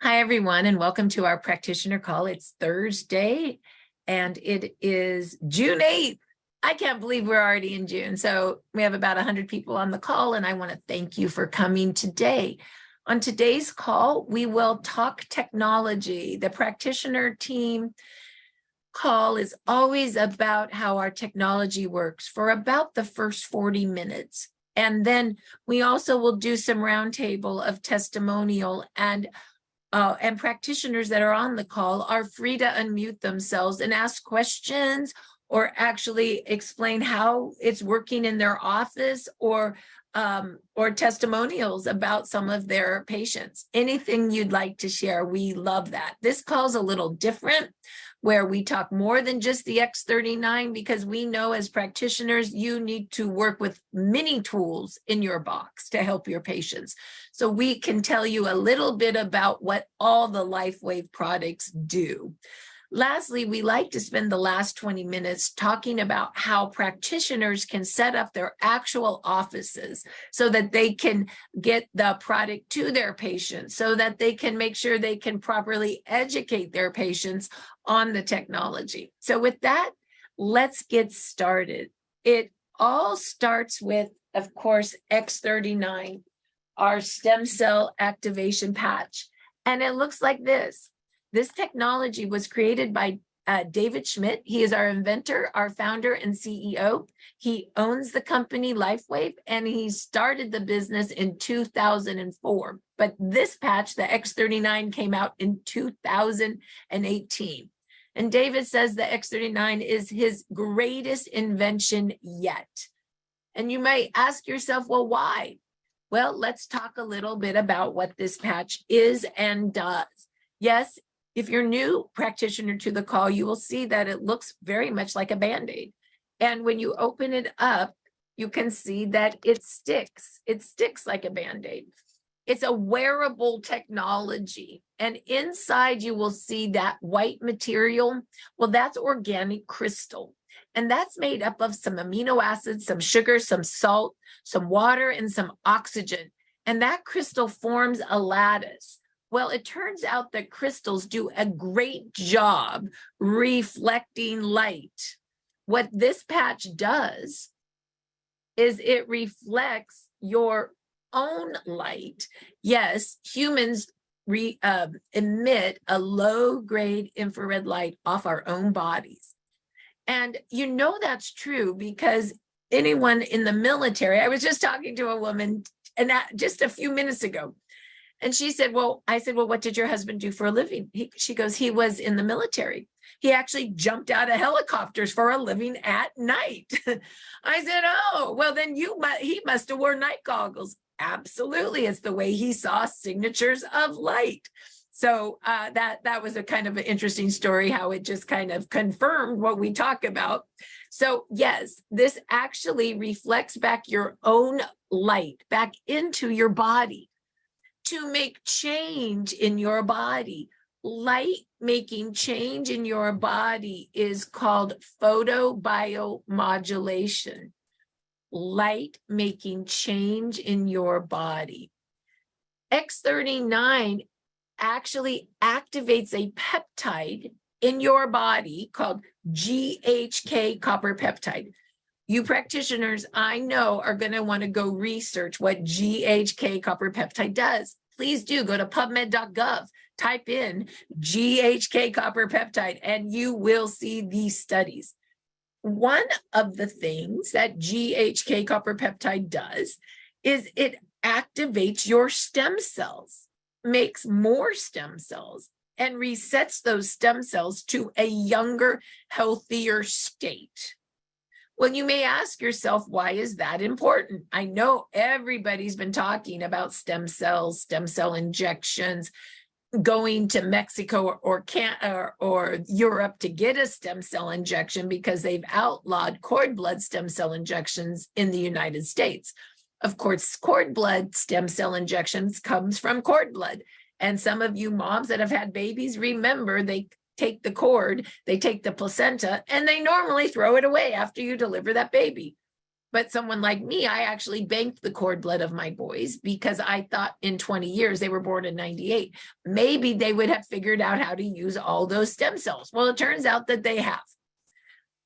Hi, everyone, and welcome to our practitioner call. It's Thursday, and it is June 8th. I can't believe we're already in June. So we have about 100 people on the call, and I want to thank you for coming today. On today's call, we will talk technology. The practitioner team call is always about how our technology works for about the first 40 minutes. And then we also will do some roundtable of testimonial and practitioners that are on the call are free to unmute themselves and ask questions or actually explain how it's working in their office or testimonials about some of their patients. Anything you'd like to share, we love that. This call's a little different, where we talk more than just the X39, because we know as practitioners, you need to work with many tools in your box to help your patients. So we can tell you a little bit about what all the LifeWave products do. Lastly, we like to spend the last 20 minutes talking about how practitioners can set up their actual offices so that they can get the product to their patients, so that they can make sure they can properly educate their patients on the technology. So with that, let's get started. It all starts with, of course, X39, our stem cell activation patch. And it looks like this. This technology was created by David Schmidt. He is our inventor, our founder, and CEO. He owns the company LifeWave, and he started the business in 2004. But this patch, the X39, came out in 2018. And David says the X39 is his greatest invention yet. And you might ask yourself, well, why? Well, let's talk a little bit about what this patch is and does. Yes, if you're new practitioner to the call, you will see that it looks very much like a Band-Aid. And when you open it up, you can see that it sticks. It sticks like a Band-Aid. It's a wearable technology. And inside you will see that white material. Well, that's organic crystal. And that's made up of some amino acids, some sugar, some salt, some water, and some oxygen. And that crystal forms a lattice. Well, it turns out that crystals do a great job reflecting light. What this patch does is it reflects your own light. Yes, humans emit a low-grade infrared light off our own bodies. And you know that's true because anyone in the military, I was just talking to a woman and just a few minutes ago, and she said, I said, what did your husband do for a living? She goes, he was in the military. He actually jumped out of helicopters for a living at night. I said, oh, well, then he must have worn night goggles. Absolutely. It's the way he saw signatures of light. So that was a kind of an interesting story, how it just kind of confirmed what we talk about. So yes, this actually reflects back your own light back into your body to make change in your body. Light making change in your body is called photobiomodulation. Light making change in your body. X39 actually activates a peptide in your body called GHK copper peptide. You practitioners, I know, are going to want to go research what GHK copper peptide does. Please do go to pubmed.gov, type in GHK copper peptide, and you will see these studies. One of the things that GHK copper peptide does is it activates your stem cells, makes more stem cells, and resets those stem cells to a younger, healthier state. Well, you may ask yourself, why is that important? I know everybody's been talking about stem cells, stem cell injections, going to Mexico or Europe to get a stem cell injection because they've outlawed cord blood stem cell injections in the United States. Of course, cord blood stem cell injections comes from cord blood. And some of you moms that have had babies, remember they take the cord, they take the placenta, and they normally throw it away after you deliver that baby. But someone like me, I actually banked the cord blood of my boys because I thought in 20 years, they were born in 98, maybe they would have figured out how to use all those stem cells. Well, it turns out that they have.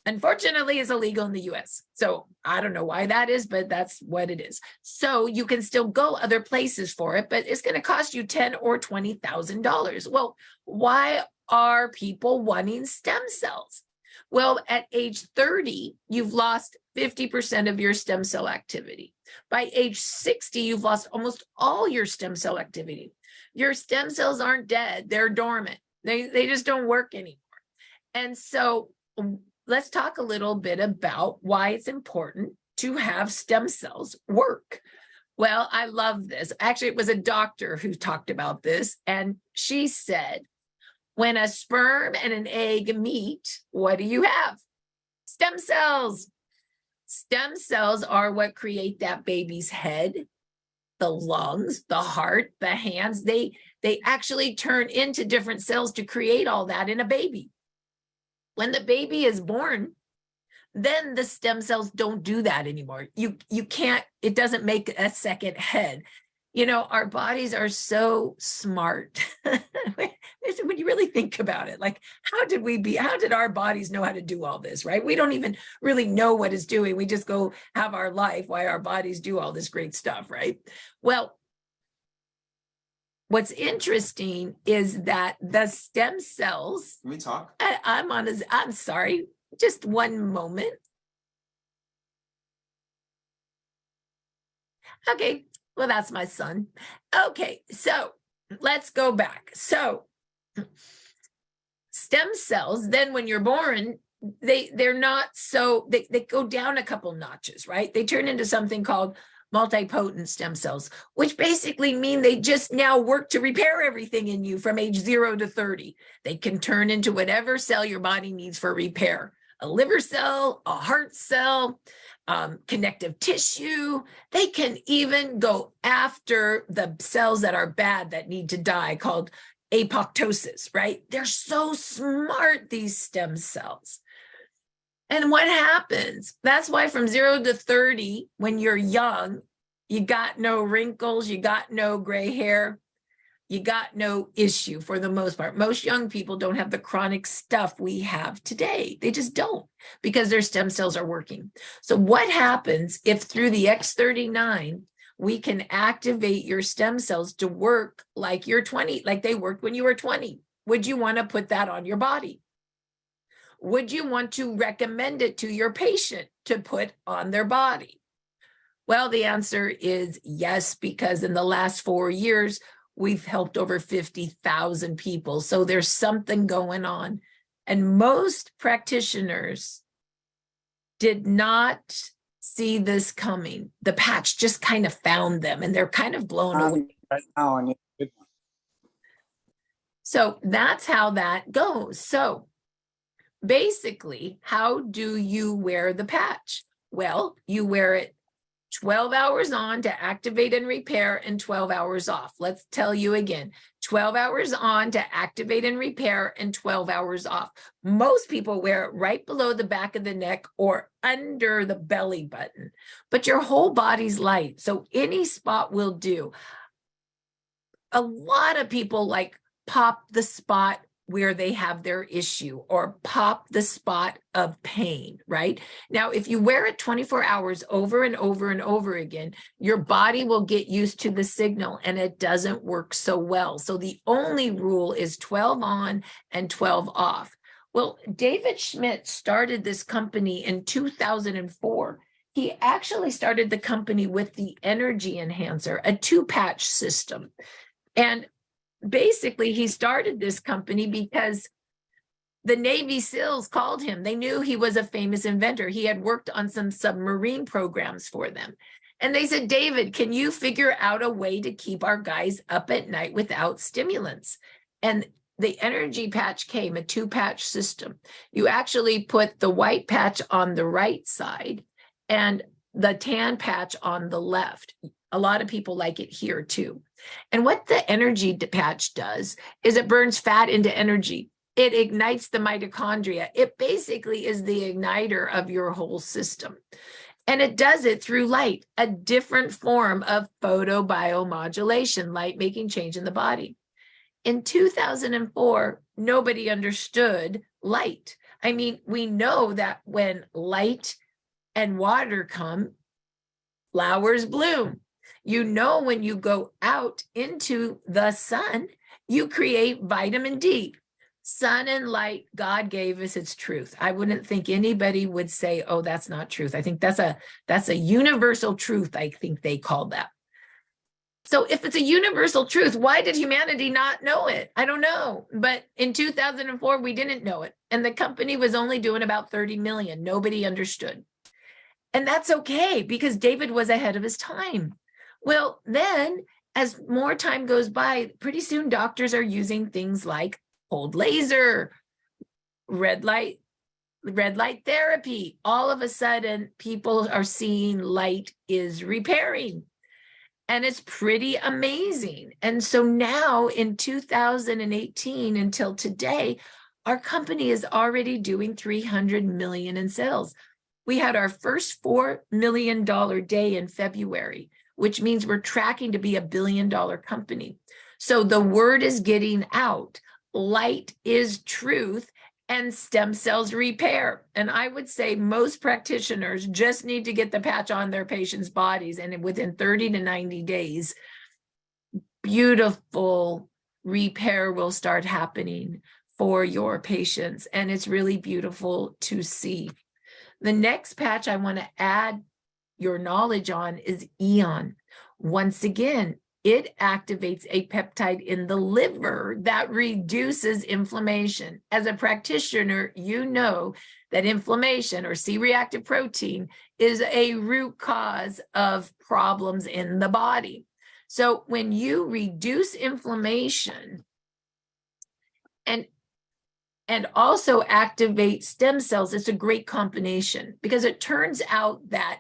Unfortunately, it's illegal in the US. So I don't know why that is, but that's what it is. So you can still go other places for it, but it's going to cost you $10,000 or $20,000. Well, why are people wanting stem cells? Well, at age 30, you've lost 50% of your stem cell activity. By age 60, you've lost almost all your stem cell activity. Your stem cells aren't dead, they're dormant. They just don't work anymore. And so let's talk a little bit about why it's important to have stem cells work. Well, I love this. Actually, it was a doctor who talked about this, and she said, when a sperm and an egg meet, what do you have? Stem cells. Stem cells are what create that baby's head, the lungs, the heart, the hands. They actually turn into different cells to create all that in a baby. When the baby is born, then the stem cells don't do that anymore. You can't, it doesn't make a second head. You know, our bodies are so smart. When you really think about it, like, how did our bodies know how to do all this, right? We don't even really know what it's doing. We just go have our life while our bodies do all this great stuff, right? Well, what's interesting is that the stem cells. Can we talk? I'm sorry, just one moment. Okay, well, that's my son. Okay, so let's go back. So stem cells, then when you're born, they're not so, they go down a couple notches, right? They turn into something called multipotent stem cells, which basically mean they just now work to repair everything in you from age 0 to 30. They can turn into whatever cell your body needs for repair. A liver cell, a heart cell, connective tissue. They can even go after the cells that are bad that need to die, called apoptosis, right? They're so smart, these stem cells. And what happens? That's why from 0 to 30, when you're young, you got no wrinkles, you got no gray hair, you got no issue for the most part. Most young people don't have the chronic stuff we have today. They just don't, because their stem cells are working. So what happens if through the X39, we can activate your stem cells to work like you're 20, like they worked when you were 20? Would you want to put that on your body? Would you want to recommend it to your patient to put on their body? Well, the answer is yes, because in the last 4 years, we've helped over 50,000 people. So there's something going on. And most practitioners did not see this coming. The patch just kind of found them, and they're kind of blown away. Right now, I need a good one. So that's how that goes. So basically, how do you wear the patch? Well, you wear it 12 hours on to activate and repair, and 12 hours off. Let's tell you again, 12 hours on to activate and repair, and 12 hours off. Most people wear it right below the back of the neck or under the belly button, but your whole body's light, so any spot will do. A lot of people like pop the spot where they have their issue, or pop the spot of pain, right? Now, if you wear it 24 hours over and over and over again, your body will get used to the signal, and it doesn't work so well. So the only rule is 12 on and 12 off. Well, David Schmidt started this company in 2004. He actually started the company with the energy enhancer, a 2-patch system. And basically, he started this company because the Navy SEALs called him. They knew he was a famous inventor. He had worked on some submarine programs for them. And they said, David, can you figure out a way to keep our guys up at night without stimulants? And the energy patch came, a 2-patch system. You actually put the white patch on the right side and the tan patch on the left. A lot of people like it here too. And what the energy patch does is it burns fat into energy. It ignites the mitochondria. It basically is the igniter of your whole system. And it does it through light, a different form of photobiomodulation, light making change in the body. In 2004, nobody understood light. I mean, we know that when light and water come, flowers bloom. You know, when you go out into the sun, you create vitamin D. Sun and light, God gave us its truth. I wouldn't think anybody would say, oh, that's not truth. I think that's a universal truth. I think they call that. So if it's a universal truth, why did humanity not know it? I don't know. But in 2004, we didn't know it. And the company was only doing about 30 million. Nobody understood. And that's okay, because David was ahead of his time. Well, then as more time goes by, pretty soon doctors are using things like cold laser, red light therapy. All of a sudden, people are seeing light is repairing. And it's pretty amazing. And so now in 2018 until today, our company is already doing 300 million in sales. We had our first $4 million day in February, which means we're tracking to be $1 billion company. So the word is getting out. Light is truth and stem cells repair. And I would say most practitioners just need to get the patch on their patients' bodies, and within 30 to 90 days, beautiful repair will start happening for your patients. And it's really beautiful to see. The next patch I want to add your knowledge on is Eon. Once again, it activates a peptide in the liver that reduces inflammation. As a practitioner, you know that inflammation, or C-reactive protein, is a root cause of problems in the body. So when you reduce inflammation and also activate stem cells, it's a great combination, because it turns out that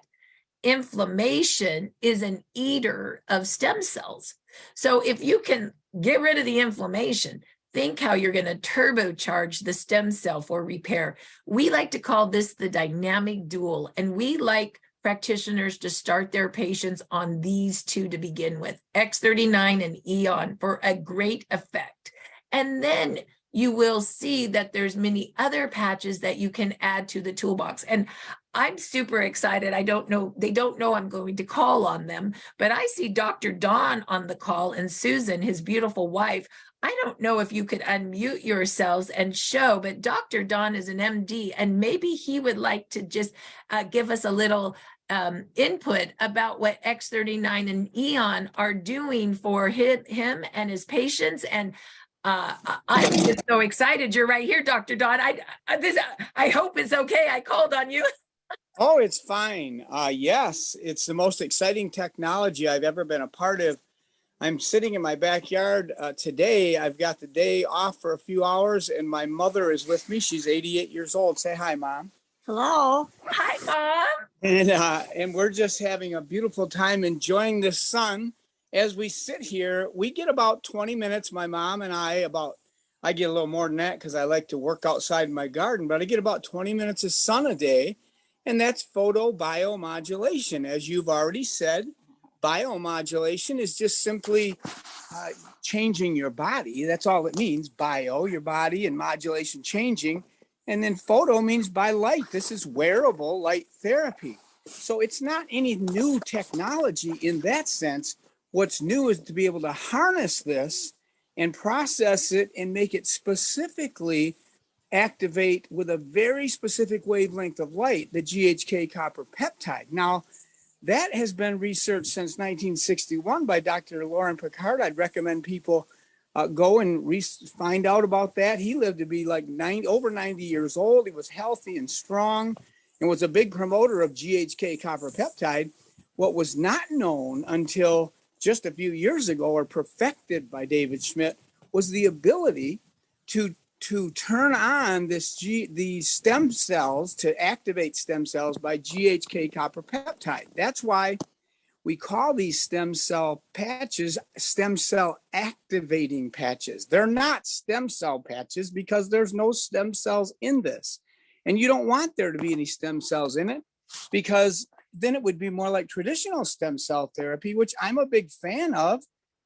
inflammation is an eater of stem cells. So if you can get rid of the inflammation, think how you're going to turbocharge the stem cell for repair. We like to call this the dynamic dual, and we like practitioners to start their patients on these two to begin with, X39 and Eon, for a great effect. And then you will see that there's many other patches that you can add to the toolbox. And I'm super excited. They don't know I'm going to call on them, but I see Dr. Dawn on the call, and Susan, his beautiful wife. I don't know if you could unmute yourselves and show, but Dr. Dawn is an MD, and maybe he would like to just give us a little input about what X39 and Eon are doing for him and his patients. And I'm just so excited. You're right here, Dr. Dawn. I hope it's okay. I called on you. Oh, it's fine. Yes, it's the most exciting technology I've ever been a part of. I'm sitting in my backyard today. I've got the day off for a few hours, and my mother is with me. She's 88 years old. Say hi, Mom. Hello. Hi, Mom. And we're just having a beautiful time enjoying the sun. As we sit here, we get about 20 minutes, my mom and I get a little more than that because I like to work outside in my garden, but I get about 20 minutes of sun a day, and that's photobiomodulation. As you've already said, biomodulation is just simply changing your body. That's all it means. Bio, your body, and modulation, changing. And then photo means by light. This is wearable light therapy. So it's not any new technology in that sense. What's new is to be able to harness this and process it and make it specifically activate with a very specific wavelength of light, the GHK copper peptide. Now, that has been researched since 1961 by Dr. Lauren Picard. I'd recommend people go and find out about that. He lived to be like over 90 years old. He was healthy and strong and was a big promoter of GHK copper peptide. What was not known until just a few years ago, or perfected by David Schmidt, was the ability to turn on these stem cells, to activate stem cells by GHK copper peptide. That's why we call these stem cell patches stem cell activating patches. They're not stem cell patches because there's no stem cells in this. And you don't want there to be any stem cells in it, because then it would be more like traditional stem cell therapy, which I'm a big fan of.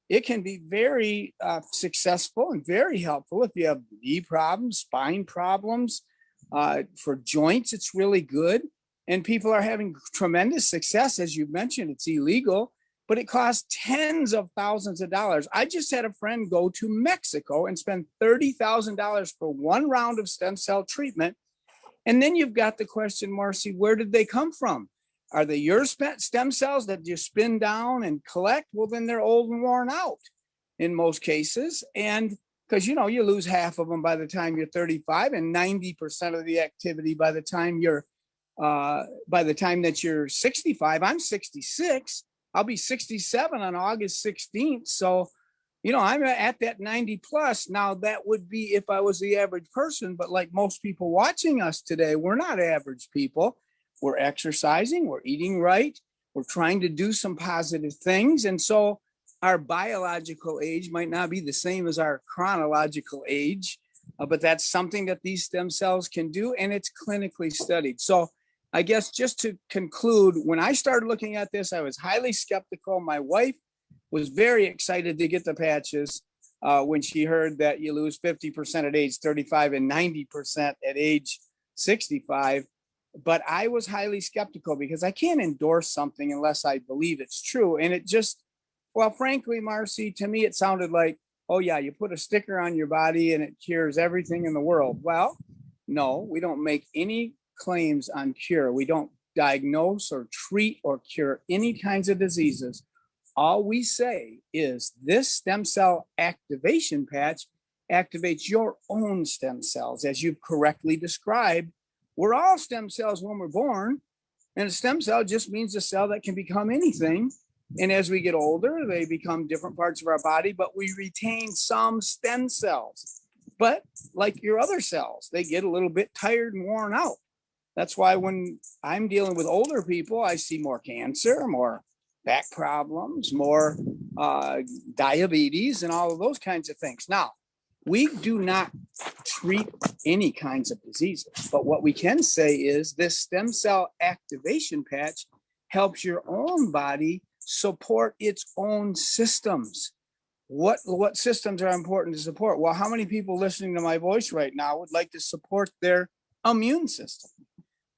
It can be very successful and very helpful if you have knee problems, spine problems. For joints, it's really good. And people are having tremendous success. As you mentioned, it's illegal, but it costs tens of thousands of dollars. I just had a friend go to Mexico and spend $30,000 for one round of stem cell treatment. And then you've got the question, Marcy, where did they come from? Are they your stem cells that you spin down and collect? Well, then they're old and worn out in most cases. And because, you lose half of them by the time you're 35 and 90% of the activity by the time that you're 65. I'm 66. I'll be 67 on August 16th. So, I'm at that 90 plus. Now, that would be if I was the average person, but like most people watching us today, we're not average people. We're exercising, we're eating right, we're trying to do some positive things. And so our biological age might not be the same as our chronological age, but that's something that these stem cells can do, and it's clinically studied. So I guess just to conclude, when I started looking at this, I was highly skeptical. My wife was very excited to get the patches when she heard that you lose 50% at age 35 and 90% at age 65. But I was highly skeptical because I can't endorse something unless I believe it's true. And it just, well, frankly, Marcy, to me, it sounded like, oh, yeah, you put a sticker on your body and it cures everything in the world. Well, no, we don't make any claims on cure. We don't diagnose or treat or cure any kinds of diseases. All we say is this stem cell activation patch activates your own stem cells, as you've correctly described. We're all stem cells when we're born, and a stem cell just means a cell that can become anything. And as we get older, they become different parts of our body, but we retain some stem cells. But like your other cells, they get a little bit tired and worn out. That's why when I'm dealing with older people, I see more cancer, more back problems, more diabetes, and all of those kinds of things. Now, we do not treat any kinds of diseases, but what we can say is this stem cell activation patch helps your own body support its own systems. What systems are important to support? Well, how many people listening to my voice right now would like to support their immune system?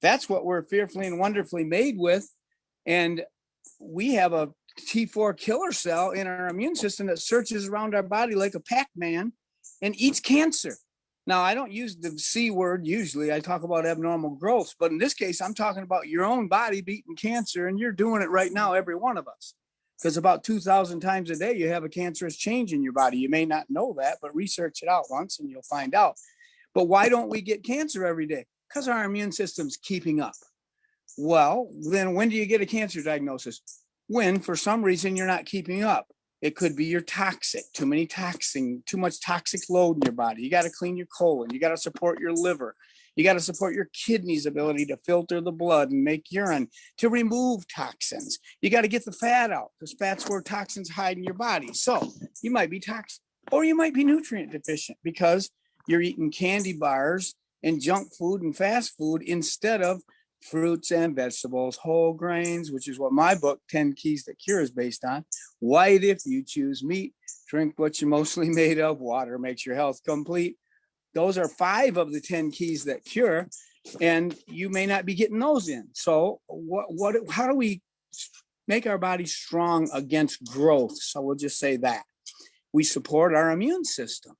That's what we're fearfully and wonderfully made with. And we have a T4 killer cell in our immune system that searches around our body like a Pac-Man and eats cancer. Now, I don't use the C word usually. I talk about abnormal growths, but in this case, I'm talking about your own body beating cancer, and you're doing it right now, every one of us. Because about 2,000 times a day, you have a cancerous change in your body. You may not know that, but research it out once and you'll find out. But why don't we get cancer every day? Because our immune system's keeping up. Well, then when do you get a cancer diagnosis? When, for some reason, you're not keeping up. It could be you're toxic, too much toxic load in your body. You got to clean your colon. You got to support your liver. You got to support your kidneys' ability to filter the blood and make urine, to remove toxins. You got to get the fat out, because fat's where toxins hide in your body. So you might be toxic, or you might be nutrient deficient because you're eating candy bars and junk food and fast food instead of fruits and vegetables, whole grains, which is what my book, 10 Keys That Cure, is based on. White if you choose meat, drink what you're mostly made of, water makes your health complete. Those are 5 of the 10 keys that cure, and you may not be getting those in. So how do we make our body strong against growth? So we'll just say that. We support our immune system.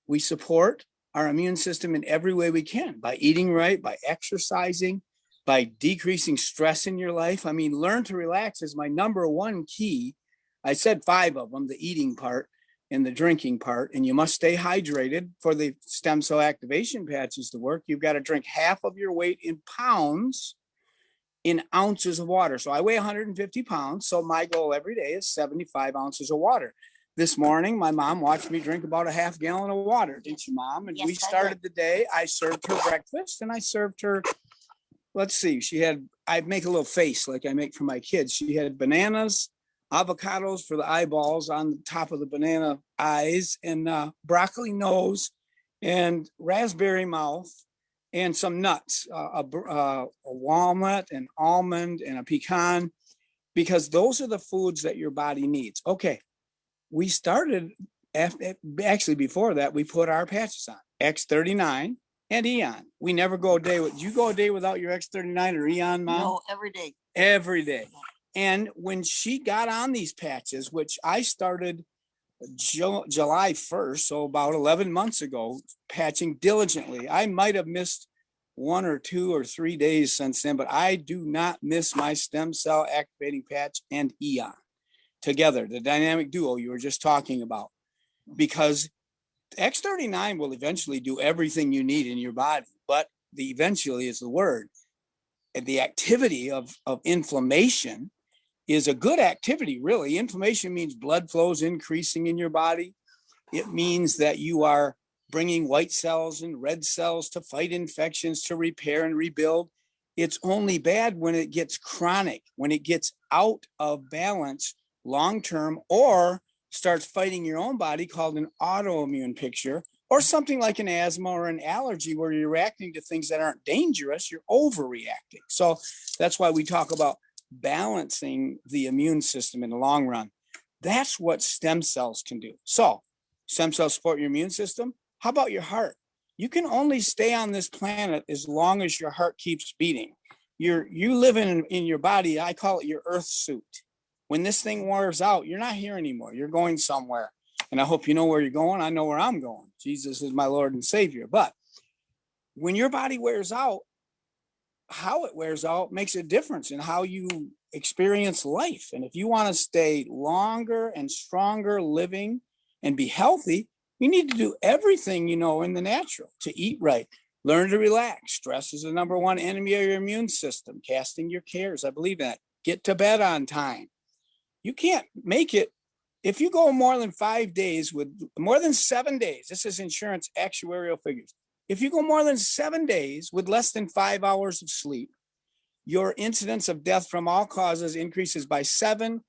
We support our immune system in every way we can, by eating right, by exercising, by decreasing stress in your life. I mean, learn to relax is my number one key. I said 5 of them, the eating part and the drinking part, and you must stay hydrated for the stem cell activation patches to work. You've got to drink half of your weight in pounds in ounces of water. So I weigh 150 pounds. So my goal every day is 75 ounces of water. This morning, my mom watched me drink about a half gallon of water. Didn't you, Mom? And yes, we started the day. I served her breakfast, and I served her, let's see, I make a little face like I make for my kids. She had bananas, avocados for the eyeballs on the top of the banana eyes, and broccoli nose, and raspberry mouth, and some nuts, a walnut, an almond, and a pecan, because those are the foods that your body needs. Okay, we started, actually before that, we put our patches on, X39 and Eon. We never go a day with, you go a day without your X39 or Eon, Mom? No, every day. Every day. And when she got on these patches, which I started July 1st, so about 11 months ago, patching diligently. I might have missed 1 or 2 or 3 days since then, but I do not miss my stem cell activating patch and Eon together, the dynamic duo you were just talking about, because X39 will eventually do everything you need in your body, but the eventually is the word. And the activity of inflammation is a good activity, really. Inflammation means blood flows increasing in your body. It means that you are bringing white cells and red cells to fight infections, to repair and rebuild. It's only bad when it gets chronic, when it gets out of balance long-term, or starts fighting your own body, called an autoimmune picture, or something like an asthma or an allergy where you're reacting to things that aren't dangerous, you're overreacting. So that's why we talk about balancing the immune system in the long run. That's what stem cells can do. So stem cells support your immune system. How about your heart? You can only stay on this planet as long as your heart keeps beating. You live in your body. I call it your earth suit. When this thing wears out, you're not here anymore. You're going somewhere. And I hope you know where you're going. I know where I'm going. Jesus is my Lord and Savior. But when your body wears out, how it wears out makes a difference in how you experience life. And if you want to stay longer and stronger living and be healthy, you need to do everything you know in the natural, to eat right, learn to relax. Stress is the number one enemy of your immune system. Casting your cares, I believe in that. Get to bed on time. You can't make it if you go more than 5 days with more than 7 days. This is insurance actuarial figures. If you go more than 7 days with less than 5 hours of sleep, your incidence of death from all causes increases by 700%.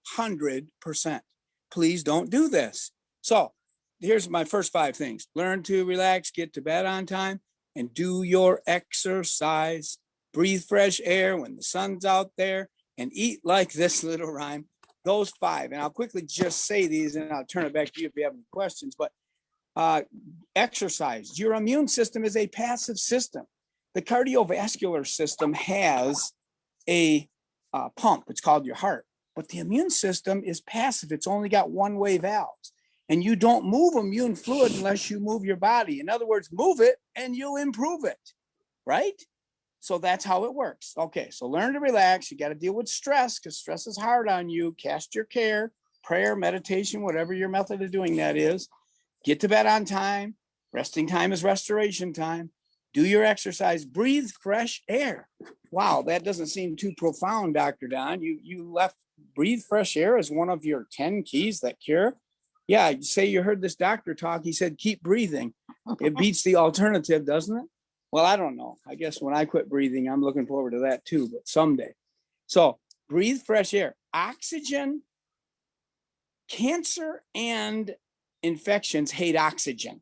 Please don't do this. So here's my first 5 things. Learn to relax, get to bed on time, and do your exercise. Breathe fresh air when the sun's out there, and eat like this little rhyme. Those 5. And I'll quickly just say these, and I'll turn it back to you if you have any questions. But exercise. Your immune system is a passive system. The cardiovascular system has a pump. It's called your heart. But the immune system is passive. It's only got one-way valves. And you don't move immune fluid unless you move your body. In other words, move it and you'll improve it, right? So that's how it works. Okay, so learn to relax. You got to deal with stress, because stress is hard on you. Cast your care, prayer, meditation, whatever your method of doing that is. Get to bed on time. Resting time is restoration time. Do your exercise. Breathe fresh air. Wow, that doesn't seem too profound, Dr. Don. You left breathe fresh air as one of your 10 keys that cure. Yeah, say you heard this doctor talk. He said, keep breathing. It beats the alternative, doesn't it? Well, I don't know. I guess when I quit breathing, I'm looking forward to that too, but someday. So breathe fresh air. Oxygen, cancer and infections hate oxygen.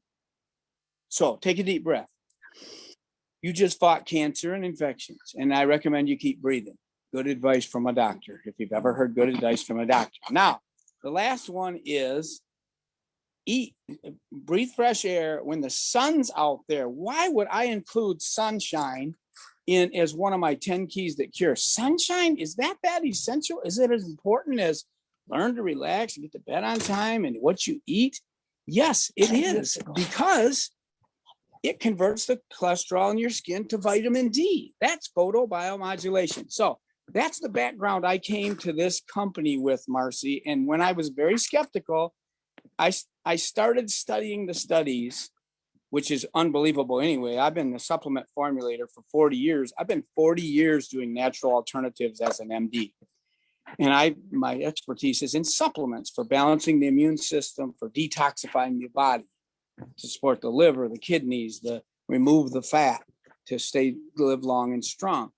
So take a deep breath. You just fought cancer and infections, and I recommend you keep breathing. Good advice from a doctor, if you've ever heard good advice from a doctor. Now, the last one is breathe fresh air when the sun's out there. Why would I include sunshine in as one of my 10 keys that cure? Sunshine, is that essential? Is it as important as learn to relax and get to bed on time and what you eat? Yes, it is, because it converts the cholesterol in your skin to vitamin D. That's photobiomodulation. So that's the background I came to this company with, Marcy. And when I was very skeptical, I started studying the studies, which is unbelievable anyway. I've been the supplement formulator for 40 years. I've been 40 years doing natural alternatives as an MD. And my expertise is in supplements for balancing the immune system, for detoxifying the body, to support the liver, the kidneys, remove the fat, to live long and strong.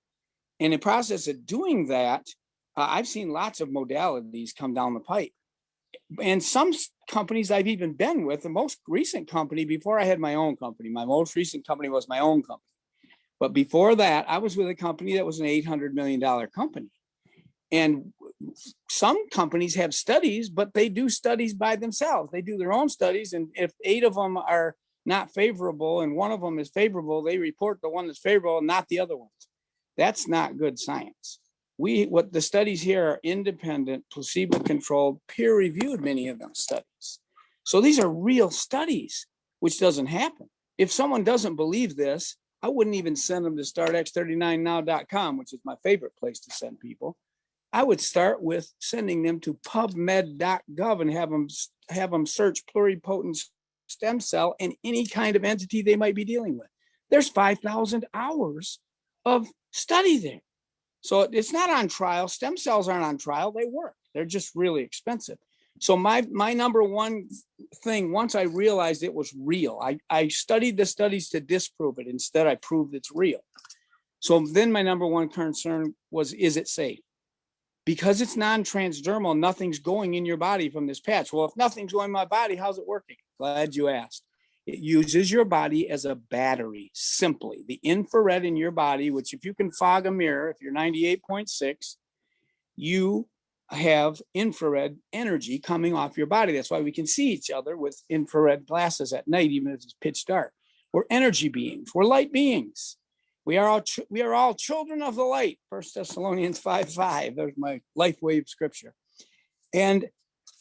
And in the process of doing that, I've seen lots of modalities come down the pipe. And some companies I've even been with, the most recent company before I had my own company, my most recent company was my own company. But before that, I was with a company that was an $800 million company. And some companies have studies, but they do studies by themselves. They do their own studies. And if 8 of them are not favorable and one of them is favorable, they report the one that's favorable and not the other ones. That's not good science. What the studies here are independent, placebo-controlled, peer-reviewed, many of them studies. So these are real studies, which doesn't happen. If someone doesn't believe this, I wouldn't even send them to startx39now.com, which is my favorite place to send people. I would start with sending them to pubmed.gov and have them search pluripotent stem cell and any kind of entity they might be dealing with. There's 5,000 hours of study there. So it's not on trial. Stem cells aren't on trial. They work. They're just really expensive. So my number one thing, once I realized it was real, I studied the studies to disprove it. Instead, I proved it's real. So then my number one concern was, is it safe? Because it's non-transdermal, nothing's going in your body from this patch. Well, if nothing's going in my body, how's it working? Glad you asked. It uses your body as a battery, simply. The infrared in your body, which if you can fog a mirror, if you're 98.6, you have infrared energy coming off your body. That's why we can see each other with infrared glasses at night, even if it's pitch dark. We're energy beings. We're light beings. We are all children of the light. 1 Thessalonians 5:5. There's my life wave scripture. And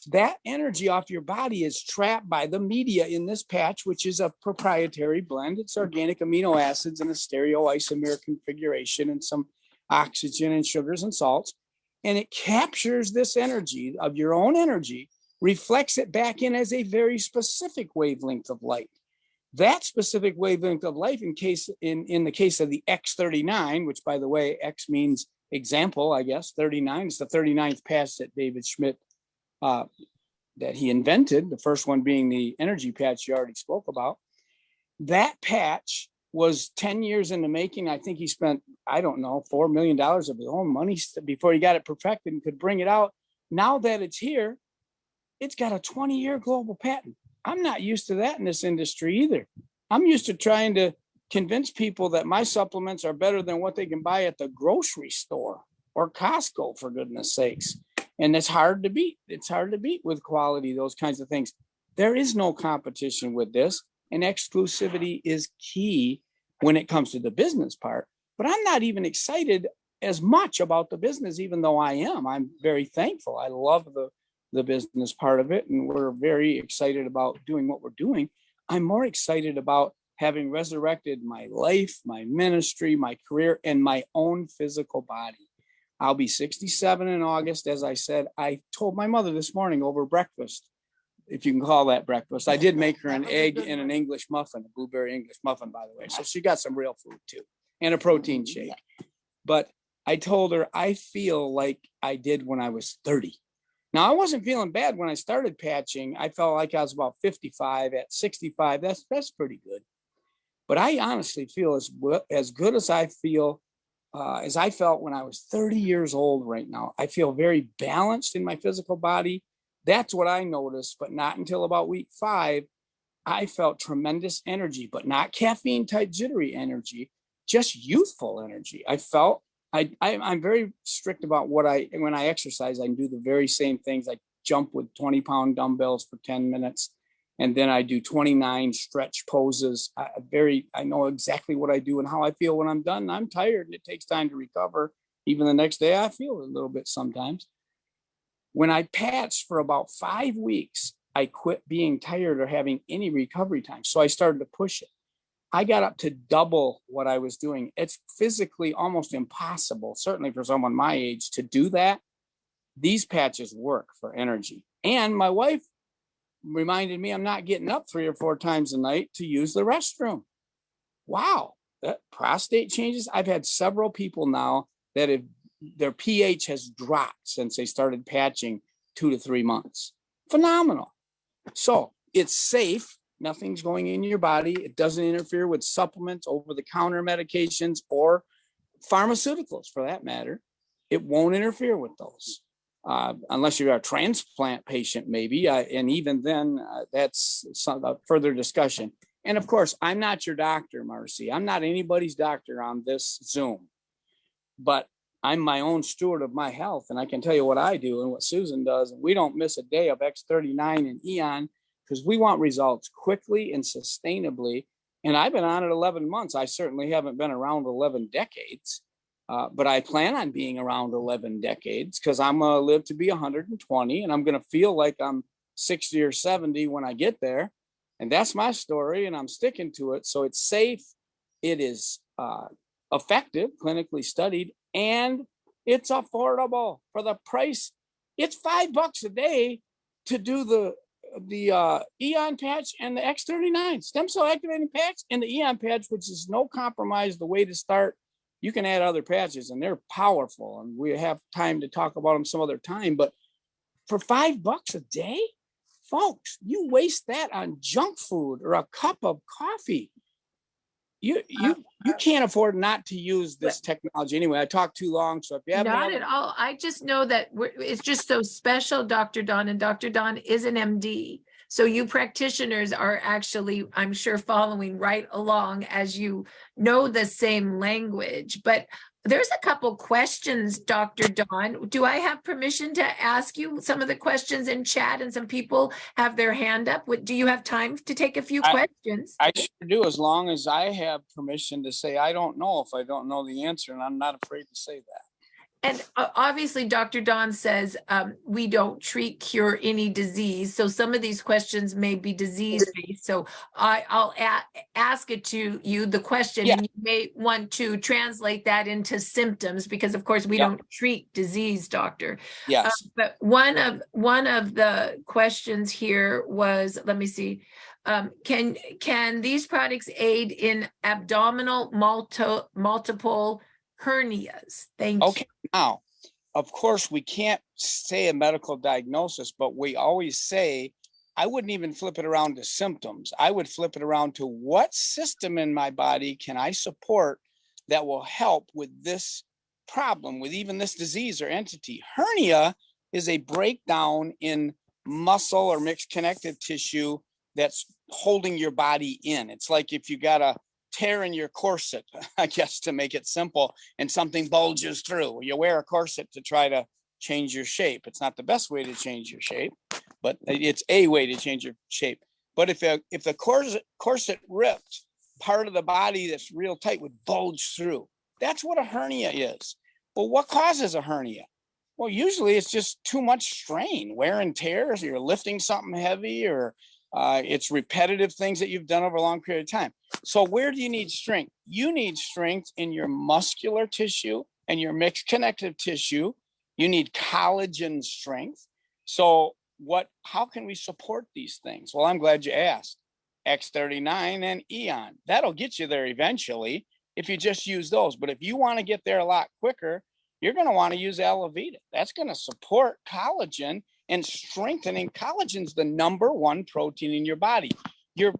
that energy off your body is trapped by the media in this patch, which is a proprietary blend. It's organic amino acids in a stereoisomer configuration and some oxygen and sugars and salts. And it captures this energy of your own energy, reflects it back in as a very specific wavelength of light. That specific wavelength of light, in the case of the X39, which by the way, X means example, I guess, 39. It's the 39th patch that David Schmidt that he invented, the first one being the energy patch you already spoke about. That patch was 10 years in the making. I think he spent, I don't know, $4 million of his own money before he got it perfected and could bring it out. Now that it's here, it's got a 20-year global patent. I'm not used to that in this industry either. I'm used to trying to convince people that my supplements are better than what they can buy at the grocery store or Costco, for goodness sakes. And it's hard to beat. It's hard to beat with quality, those kinds of things. There is no competition with this, and exclusivity is key when it comes to the business part. But I'm not even excited as much about the business, even though I am. I'm very thankful. I love the business part of it, and we're very excited about doing what we're doing. I'm more excited about having resurrected my life, my ministry, my career, and my own physical body. I'll be 67 in August. As I said, I told my mother this morning over breakfast, if you can call that breakfast. I did make her an egg and an English muffin, a blueberry English muffin, by the way. So she got some real food too, and a protein shake. But I told her, I feel like I did when I was 30. Now, I wasn't feeling bad when I started patching. I felt like I was about 55. At 65, that's pretty good. But I honestly feel as good as I feel, as I felt when I was 30 years old right now. I feel very balanced in my physical body. That's what I noticed, but not until about week 5. I felt tremendous energy, but not caffeine type jittery energy, just youthful energy. I felt I'm very strict about when I exercise, I do the very same things. I jump with 20-pound dumbbells for 10 minutes. And then I do 29 stretch poses. I know exactly what I do and how I feel when I'm done. I'm tired and it takes time to recover. Even the next day, I feel a little bit sometimes. When I patched for about 5 weeks, I quit being tired or having any recovery time. So I started to push it. I got up to double what I was doing. It's physically almost impossible, certainly for someone my age, to do that. These patches work for energy. And my wife reminded me I'm not getting up 3 or 4 times a night to use the restroom. Wow, that prostate changes. I've had several people now that their pH has dropped since they started patching 2 to 3 months. Phenomenal. So it's safe. Nothing's going in your body. It doesn't interfere with supplements, over-the-counter medications, or pharmaceuticals for that matter. It won't interfere with those. Unless you're a transplant patient, maybe. And even then, that's a further discussion. And of course, I'm not your doctor, Marcy. I'm not anybody's doctor on this Zoom, but I'm my own steward of my health. And I can tell you what I do and what Susan does. And we don't miss a day of X39 and Eon because we want results quickly and sustainably. And I've been on it 11 months. I certainly haven't been around 11 decades, but I plan on being around 11 decades because I'm going to live to be 120 and I'm going to feel like I'm 60 or 70 when I get there. And that's my story, and I'm sticking to it. So it's safe, it is effective, clinically studied, and it's affordable for the price. It's $5 a day to do the Eon patch and the X39 stem cell activating patch and the Eon patch, which is no compromise, the way to start. You can add other patches, and they're powerful, and we have time to talk about them some other time. But for $5 a day, folks, you waste that on junk food or a cup of coffee. You can't afford not to use this technology. Anyway, I talked too long, so if you have Not at all. I just know that it's just so special, Dr. Don, and Dr. Don is an MD. So you practitioners are actually, I'm sure, following right along as you know the same language. But there's a couple questions, Dr. Don. Do I have permission to ask you some of the questions in chat? And some people have their hand up. Do you have time to take a few questions? I sure do, as long as I have permission to say I don't know if I don't know the answer, and I'm not afraid to say that. And obviously, Dr. Don says we don't treat, cure any disease. So some of these questions may be disease-based. So I'll ask it to you, the question, and you may want to translate that into symptoms because, of course, we don't treat disease, doctor. Yes. But one of the questions here was, let me see, can these products aid in abdominal multiple hernias? Thank you. Okay, now, of course, we can't say a medical diagnosis, but we always say, I wouldn't even flip it around to symptoms. I would flip it around to what system in my body can I support that will help with this problem, with even this disease or entity. Hernia is a breakdown in muscle or mixed connective tissue that's holding your body in. It's like if you got a tear in your corset, I guess, to make it simple, and something bulges through. You wear a corset to try to change your shape. It's not the best way to change your shape, but it's a way to change your shape. But if the corset ripped, part of the body that's real tight would bulge through. That's what a hernia is. Well, what causes a hernia? Well, usually it's just too much strain, wear and tear. So you're lifting something heavy, or it's repetitive things that you've done over a long period of time. So where do you need strength? You need strength in your muscular tissue and your mixed connective tissue. You need collagen strength. So how can we support these things? Well, I'm glad you asked. X39 and Eon. That'll get you there eventually if you just use those. But if you want to get there a lot quicker, you're going to want to use aloe vera. That's going to support collagen and strengthening. Collagen's the #1 protein in your body. Your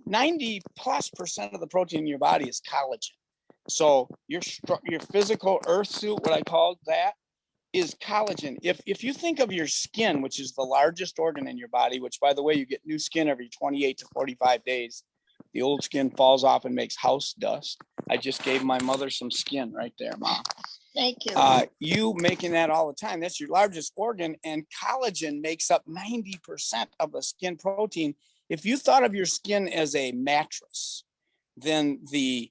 90+% of the protein in your body is collagen. So your physical earth suit, what I call that, is collagen. If you think of your skin, which is the largest organ in your body, which, by the way, you get new skin every 28 to 45 days. The old skin falls off and makes house dust. I just gave my mother some skin right there, Mom. Thank you. You making that all the time. That's your largest organ, and collagen makes up 90% of the skin protein. If you thought of your skin as a mattress, then the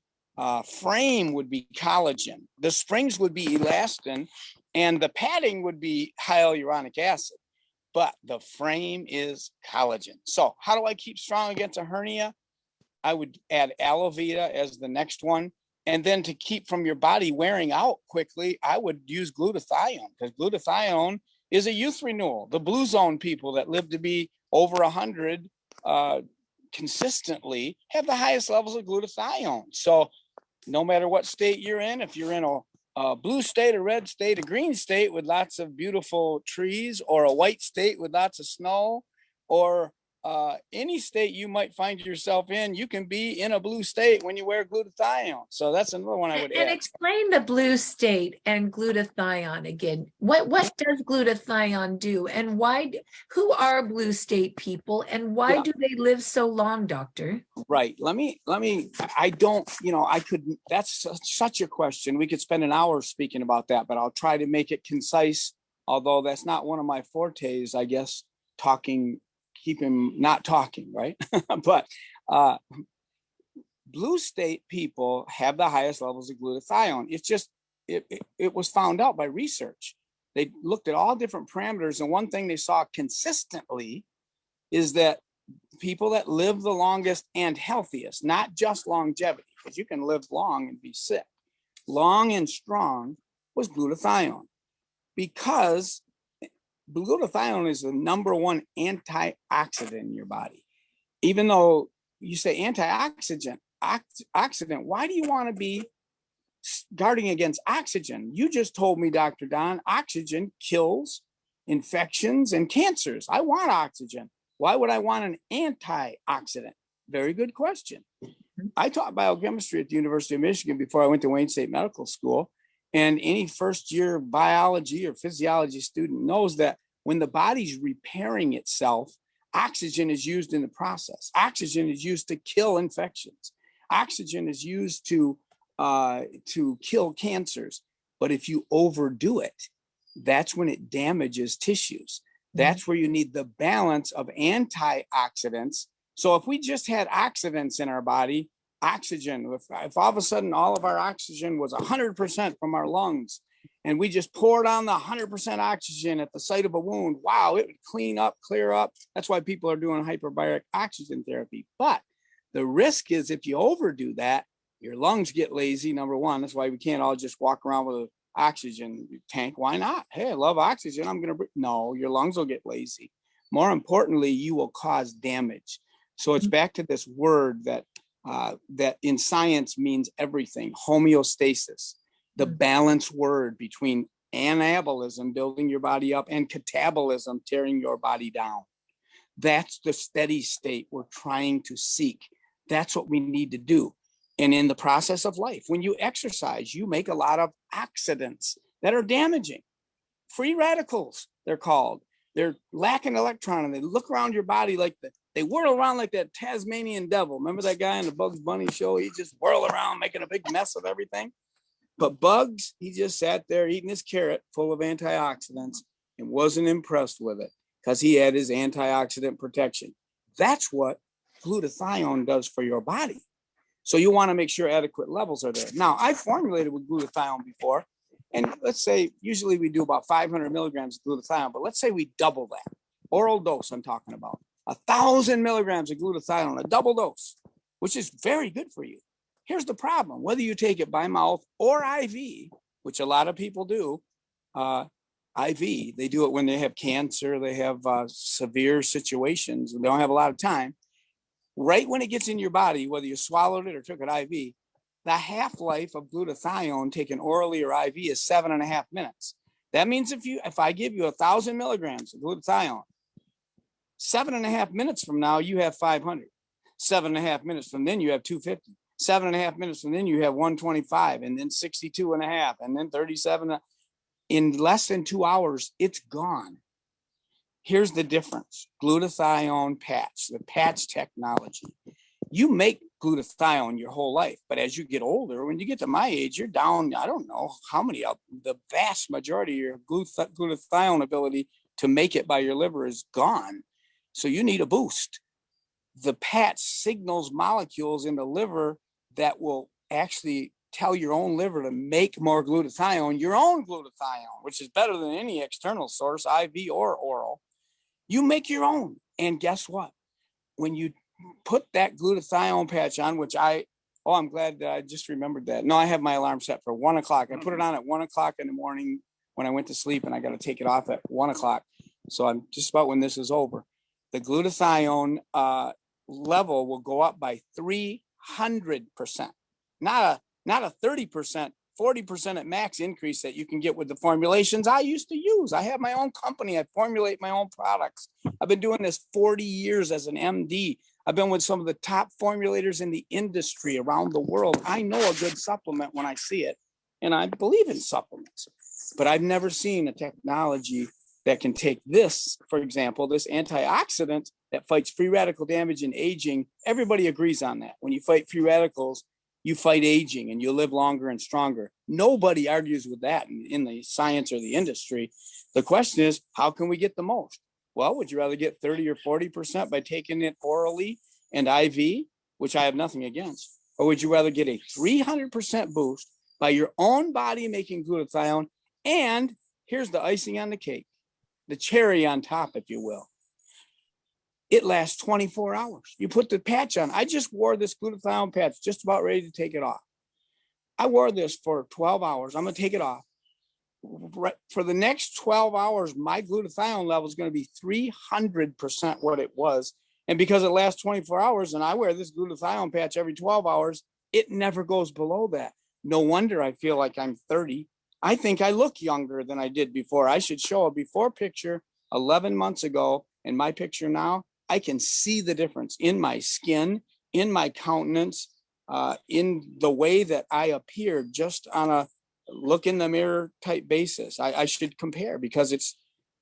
frame would be collagen. The springs would be elastin, and the padding would be hyaluronic acid. But the frame is collagen. So how do I keep strong against a hernia? I would add aloe vera as the next one. And then to keep from your body wearing out quickly, I would use glutathione, because glutathione is a youth renewal. The blue zone people that live to be over 100 consistently have the highest levels of glutathione. So no matter what state you're in, if you're in a blue state, a red state, a green state with lots of beautiful trees, or a white state with lots of snow, or any state you might find yourself in, you can be in a blue state when you wear glutathione. So that's another one I would And add. explain the blue state and glutathione again. What does glutathione do, and who are blue state people, and why Yeah. do they live so long, doctor? Right. I don't, I could, that's such a question. We could spend an hour speaking about that, but I'll try to make it concise, although that's not one of my fortes, I guess, not talking, right? But blue state people have the highest levels of glutathione. It's just, it was found out by research. They looked at all different parameters, and one thing they saw consistently is that people that live the longest and healthiest, not just longevity, because you can live long and be sick, long and strong, was glutathione. Because glutathione is the number one antioxidant in your body. Even though you say antioxidant, why do you want to be guarding against oxygen? You just told me, Dr. Don, oxygen kills infections and cancers. I want oxygen. Why would I want an antioxidant? Very good question. I taught biochemistry at the University of Michigan before I went to Wayne State Medical School. And any first year biology or physiology student knows that when the body's repairing itself, oxygen is used in the process. Oxygen is used to kill infections. Oxygen is used to kill cancers. But if you overdo it, that's when it damages tissues. That's where you need the balance of antioxidants. So if we just had oxidants in our body, oxygen, if all of a sudden all of our oxygen was 100% from our lungs, and we just poured on the 100% oxygen at the site of a wound, wow, it would clean up, clear up. That's why people are doing hyperbaric oxygen therapy. But the risk is if you overdo that, your lungs get lazy, number one. That's why we can't all just walk around with a oxygen tank. Why not? Hey, I love oxygen. I'm going to, no, your lungs will get lazy. More importantly, you will cause damage. So it's back to this word that in science means everything. Homeostasis, the balance word between anabolism, building your body up, and catabolism, tearing your body down. That's the steady state we're trying to seek. That's what we need to do. And in the process of life, when you exercise, you make a lot of oxidants that are damaging. Free radicals, they're called. They're lacking electron, and they look around your body like they whirl around like that Tasmanian devil. Remember that guy in the Bugs Bunny show? He just whirl around making a big mess of everything. But Bugs, he just sat there eating his carrot full of antioxidants and wasn't impressed with it because he had his antioxidant protection. That's what glutathione does for your body. So you want to make sure adequate levels are there. Now, I formulated with glutathione before, and let's say usually we do about 500 milligrams of glutathione, but let's say we double that. Oral dose I'm talking about. 1,000 milligrams of glutathione, a double dose, which is very good for you. Here's the problem. Whether you take it by mouth or IV, which a lot of people do, IV, they do it when they have cancer, they have severe situations, and they don't have a lot of time. Right when it gets in your body, whether you swallowed it or took it IV, the half-life of glutathione taken orally or IV is 7.5 minutes. That means if I give you 1,000 milligrams of glutathione, 7.5 minutes from now, you have 500. 7.5 minutes from then, you have 250. 7.5 minutes from then, you have 125, and then 62.5, and then 37. In less than 2 hours, it's gone. Here's the difference. Glutathione patch, the patch technology. You make glutathione your whole life, but as you get older, when you get to my age, you're down, I don't know how many of the vast majority of your glutathione ability to make it by your liver is gone. So you need a boost. The patch signals molecules in the liver that will actually tell your own liver to make more glutathione, your own glutathione, which is better than any external source, IV or oral. You make your own. And guess what? When you put that glutathione patch on, I'm glad that I just remembered that. No, I have my alarm set for 1 o'clock. I put it on at 1 o'clock in the morning when I went to sleep, and I got to take it off at 1 o'clock. So I'm just about when this is over. The glutathione level will go up by 300%. Not a 30% 40% at max increase that you can get with the formulations I used to use. I have my own company. I formulate my own products. I've been doing this 40 years as an MD. I've been with some of the top formulators in the industry around the world. I know a good supplement when I see it, and I believe in supplements, but I've never seen a technology that can take this, for example, this antioxidant that fights free radical damage and aging. Everybody agrees on that. When you fight free radicals, you fight aging and you live longer and stronger. Nobody argues with that in the science or the industry. The question is, how can we get the most? Well, would you rather get 30 or 40% by taking it orally and IV, which I have nothing against? Or would you rather get a 300% boost by your own body making glutathione? And here's the icing on the cake, the cherry on top, if you will. It lasts 24 hours. You put the patch on. I just wore this glutathione patch, just about ready to take it off. I wore this for 12 hours. I'm going to take it off. Right, for the next 12 hours, my glutathione level is going to be 300% what it was. And because it lasts 24 hours and I wear this glutathione patch every 12 hours, it never goes below that. No wonder I feel like I'm 30. I think I look younger than I did before. I should show a before picture 11 months ago and my picture now. I can see the difference in my skin, in my countenance, in the way that I appeared just on a look in the mirror type basis. I should compare because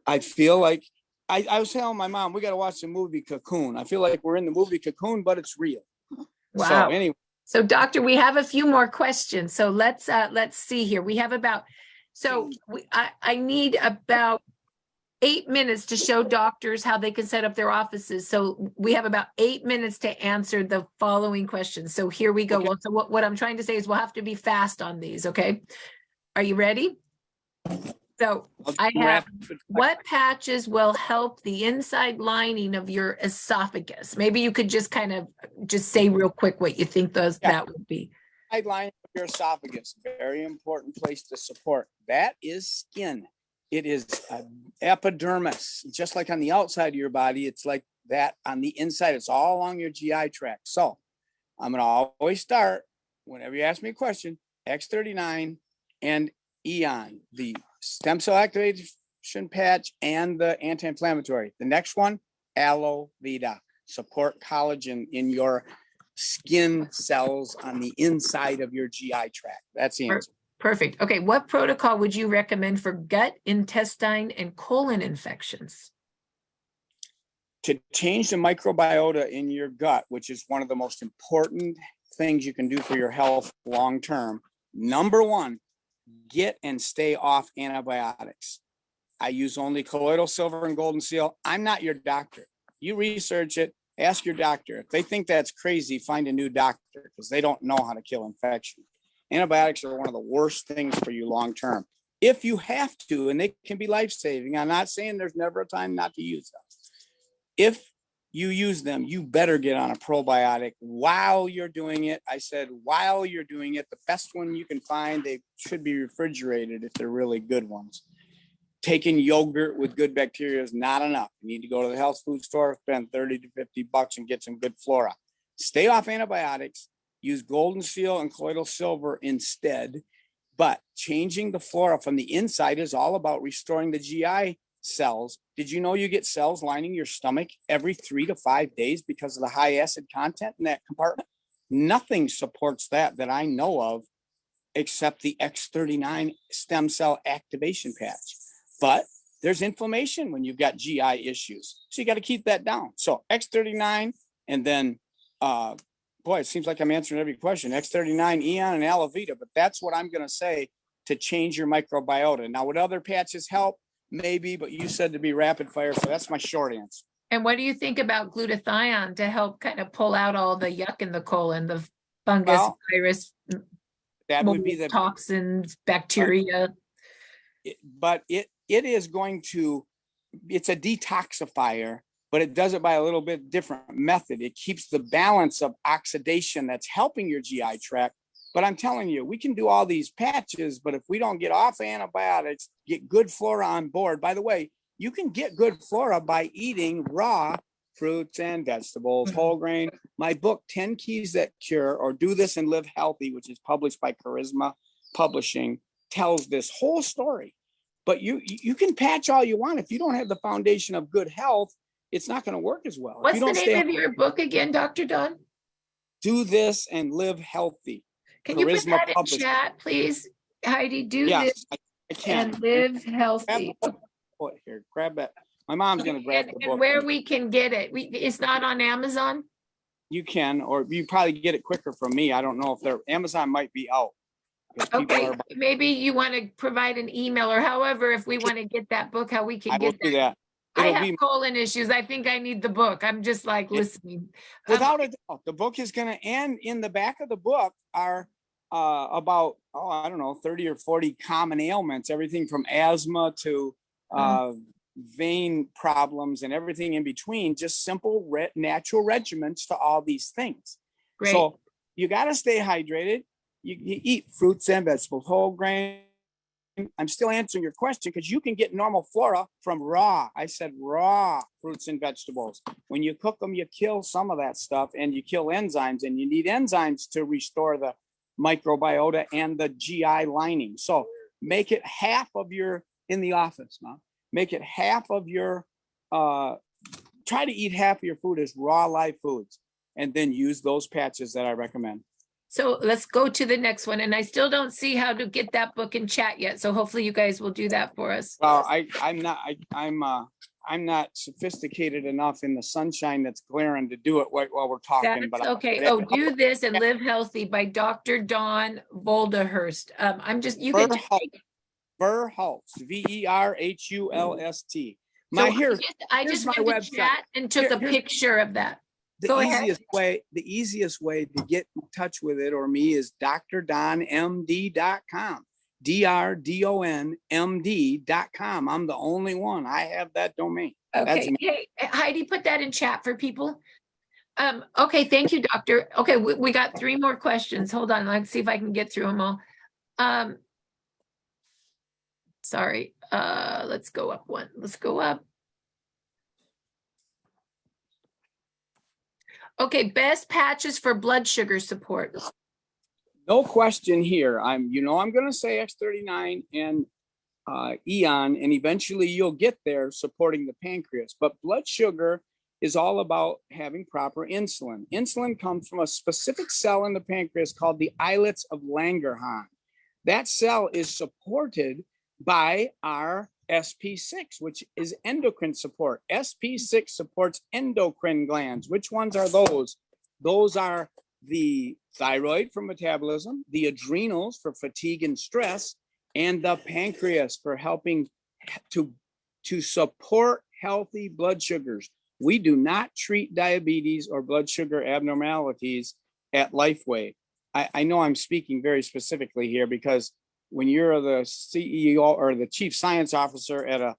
I feel like I was telling my mom, we got to watch the movie Cocoon. I feel like we're in the movie Cocoon, but it's real. Wow. So anyway. So doctor, we have a few more questions. So let's see here. We have about, I need about 8 minutes to show doctors how they can set up their offices. So we have about 8 minutes to answer the following questions. So here we go. Okay. Well, so what I'm trying to say is we'll have to be fast on these. Okay. Are you ready? So I have, what patches will help the inside lining of your esophagus? Maybe you could just kind of just say real quick what you think that would be. Inside lining of your esophagus, very important place to support. That is skin. It is epidermis, just like on the outside of your body. It's like that on the inside. It's all along your GI tract. So I'm going to always start, whenever you ask me a question, X39 and Eon, the stem cell activation patch and the anti-inflammatory. The next one, Aloe Vita, support collagen in your skin cells on the inside of your GI tract. That's the answer. Perfect. Okay. What protocol would you recommend for gut, intestine, and colon infections? To change the microbiota in your gut, which is one of the most important things you can do for your health long-term. Number one, get and stay off antibiotics. I use only colloidal silver and golden seal. I'm not your doctor. You research it, ask your doctor. If they think that's crazy, find a new doctor because they don't know how to kill infection. Antibiotics are one of the worst things for you long-term. If you have to, and they can be life-saving, I'm not saying there's never a time not to use them. If you use them, you better get on a probiotic while you're doing it. I said, while you're doing it, the best one you can find, they should be refrigerated if they're really good ones. Taking yogurt with good bacteria is not enough. You need to go to the health food store, spend 30 to 50 bucks and get some good flora. Stay off antibiotics. Use golden seal and colloidal silver instead. But changing the flora from the inside is all about restoring the GI cells. Did you know you get cells lining your stomach every 3 to 5 days because of the high acid content in that compartment? Nothing supports that I know of except the X39 stem cell activation patch. But there's inflammation when you've got GI issues. So you got to keep that down. So X39 and then boy, it seems like I'm answering every question. X39, Eon, and Aloe Vita, but that's what I'm going to say to change your microbiota. Now, would other patches help? Maybe, but you said to be rapid fire, so that's my short answer. And what do you think about glutathione to help kind of pull out all the yuck in the colon, the fungus, virus, that would be the toxins, bacteria? But it is going to, it's a detoxifier, but it does it by a little bit different method. It keeps the balance of oxidation that's helping your GI tract. But I'm telling you, we can do all these patches, but if we don't get off antibiotics, get good flora on board. By the way, you can get good flora by eating raw fruits and vegetables, whole grain. My book, 10 Keys That Cure, or Do This and Live Healthy, which is published by Charisma Publishing tells this whole story. But you can patch all you want. If you don't have the foundation of good health, it's not going to work as well. What's If you the don't name of your book again, Dr. Don? Do This and Live Healthy. Can you put Charisma that in Publishing. chat, please? Heidi, do Yes, this I can. and live Grab healthy. the book here. Grab that. My mom's going to grab the book. And where we can get it. It's not on Amazon? You can, or you probably get it quicker from me. I don't know if Amazon might be out. Okay, maybe you want to provide an email or however, if we want to get that book, how we can I will get do that. that. I It'll have be colon issues. I think I need the book. I'm just like listening. without a doubt. The book is going to end. In the back of the book are about, I don't know, 30 or 40 common ailments, everything from asthma to vein problems and everything in between, just simple natural regimens to all these things. Great. So you got to stay hydrated. You eat fruits and vegetables, whole grain. I'm still answering your question because you can get normal flora from raw. I said raw fruits and vegetables. When you cook them, you kill some of that stuff and you kill enzymes, and you need enzymes to restore the microbiota and the GI lining. So make it half of your, in the office, Mom, make it half of your, try to eat half of your food as raw live foods, and then use those patches that I recommend. So let's go to the next one. And I still don't see how to get that book in chat yet. So hopefully you guys will do that for us. Well, I'm not sophisticated enough in the sunshine that's glaring to do it while we're talking. That's but okay. Oh, Do This and Live Healthy by Dr. Dawn Voldehurst. You can just take Verhulst, Verhulst. I just went to chat and took a picture of that. The easiest way to get in touch with it or me is drdonmd.com. DRDONMD.com. I'm the only one. I have that domain. Okay. Hey, Heidi, put that in chat for people. Okay. Thank you, doctor. Okay. We got 3 more questions. Hold on. Let's see if I can get through them all. Sorry. Let's go up one. Let's go up. Okay, best patches for blood sugar support. No question here. I'm going to say X39 and Eon, and eventually you'll get there supporting the pancreas. But blood sugar is all about having proper insulin. Insulin comes from a specific cell in the pancreas called the islets of Langerhans. That cell is supported by our SP6, which is endocrine support. SP6 supports endocrine glands. Which ones are those? Those are the thyroid for metabolism, the adrenals for fatigue and stress, and the pancreas for helping to support healthy blood sugars. We do not treat diabetes or blood sugar abnormalities at Lifeway. I know I'm speaking very specifically here because when you're the CEO or the chief science officer at a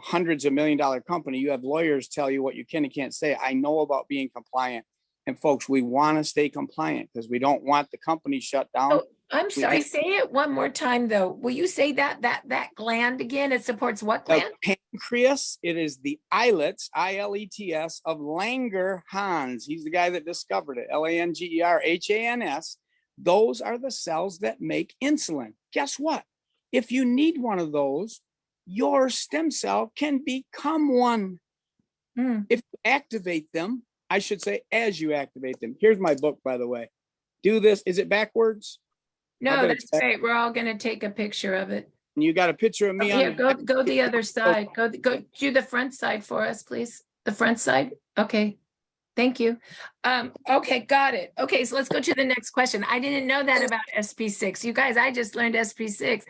hundreds of $1 million company, you have lawyers tell you what you can and can't say. I know about being compliant. And folks, we want to stay compliant because we don't want the company shut down. Oh, I'm sorry. Say it one more time, though. Will you say that gland again? It supports what gland? The pancreas. It is the islets, ILETS, of Langerhans. He's the guy that discovered it. LANGERHANS. Those are the cells that make insulin. Guess what? If you need one of those, your stem cell can become one. If you activate them, I should say, as you activate them. Here's my book, by the way. Do This. Is it backwards? No, that's great. We're all going to take a picture of it. And you got a picture of me on go the other side. Go do the front side for us, please. The front side. Okay. Thank you. Okay, got it. Okay, so let's go to the next question. I didn't know that about SP6. You guys, I just learned SP6.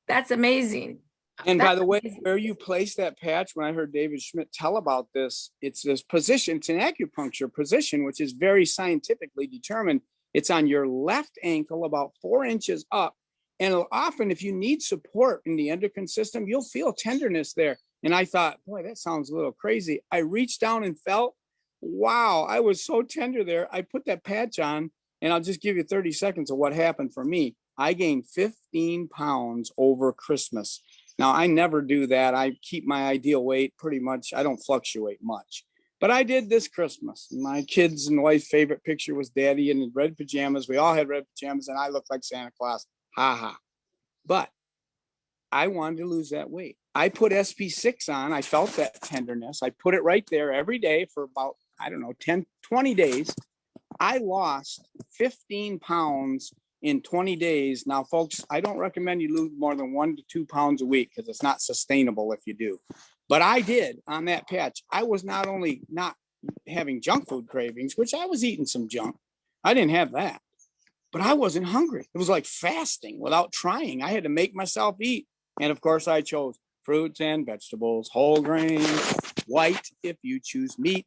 That's amazing. And by the way, where you place that patch, when I heard David Schmidt tell about this, it's this position, it's an acupuncture position, which is very scientifically determined. It's on your left ankle, about 4 inches up. And often, if you need support in the endocrine system, you'll feel tenderness there. And I thought, boy, that sounds a little crazy. I reached down and felt, wow, I was so tender there. I put that patch on, and I'll just give you 30 seconds of what happened for me. I gained 15 pounds over Christmas. Now, I never do that. I keep my ideal weight pretty much. I don't fluctuate much. But I did this Christmas. My kids and wife's favorite picture was Daddy in red pajamas. We all had red pajamas, and I looked like Santa Claus. Ha ha. But I wanted to lose that weight. I put SP6 on. I felt that tenderness. I put it right there every day for about, I don't know, 10, 20 days. I lost 15 pounds in 20 days. Now, folks, I don't recommend you lose more than 1 to 2 pounds a week because it's not sustainable if you do. But I did on that patch. I was not only not having junk food cravings, which I was eating some junk. I didn't have that, but I wasn't hungry. It was like fasting without trying. I had to make myself eat. And of course, I chose fruits and vegetables, whole grains, white if you choose meat.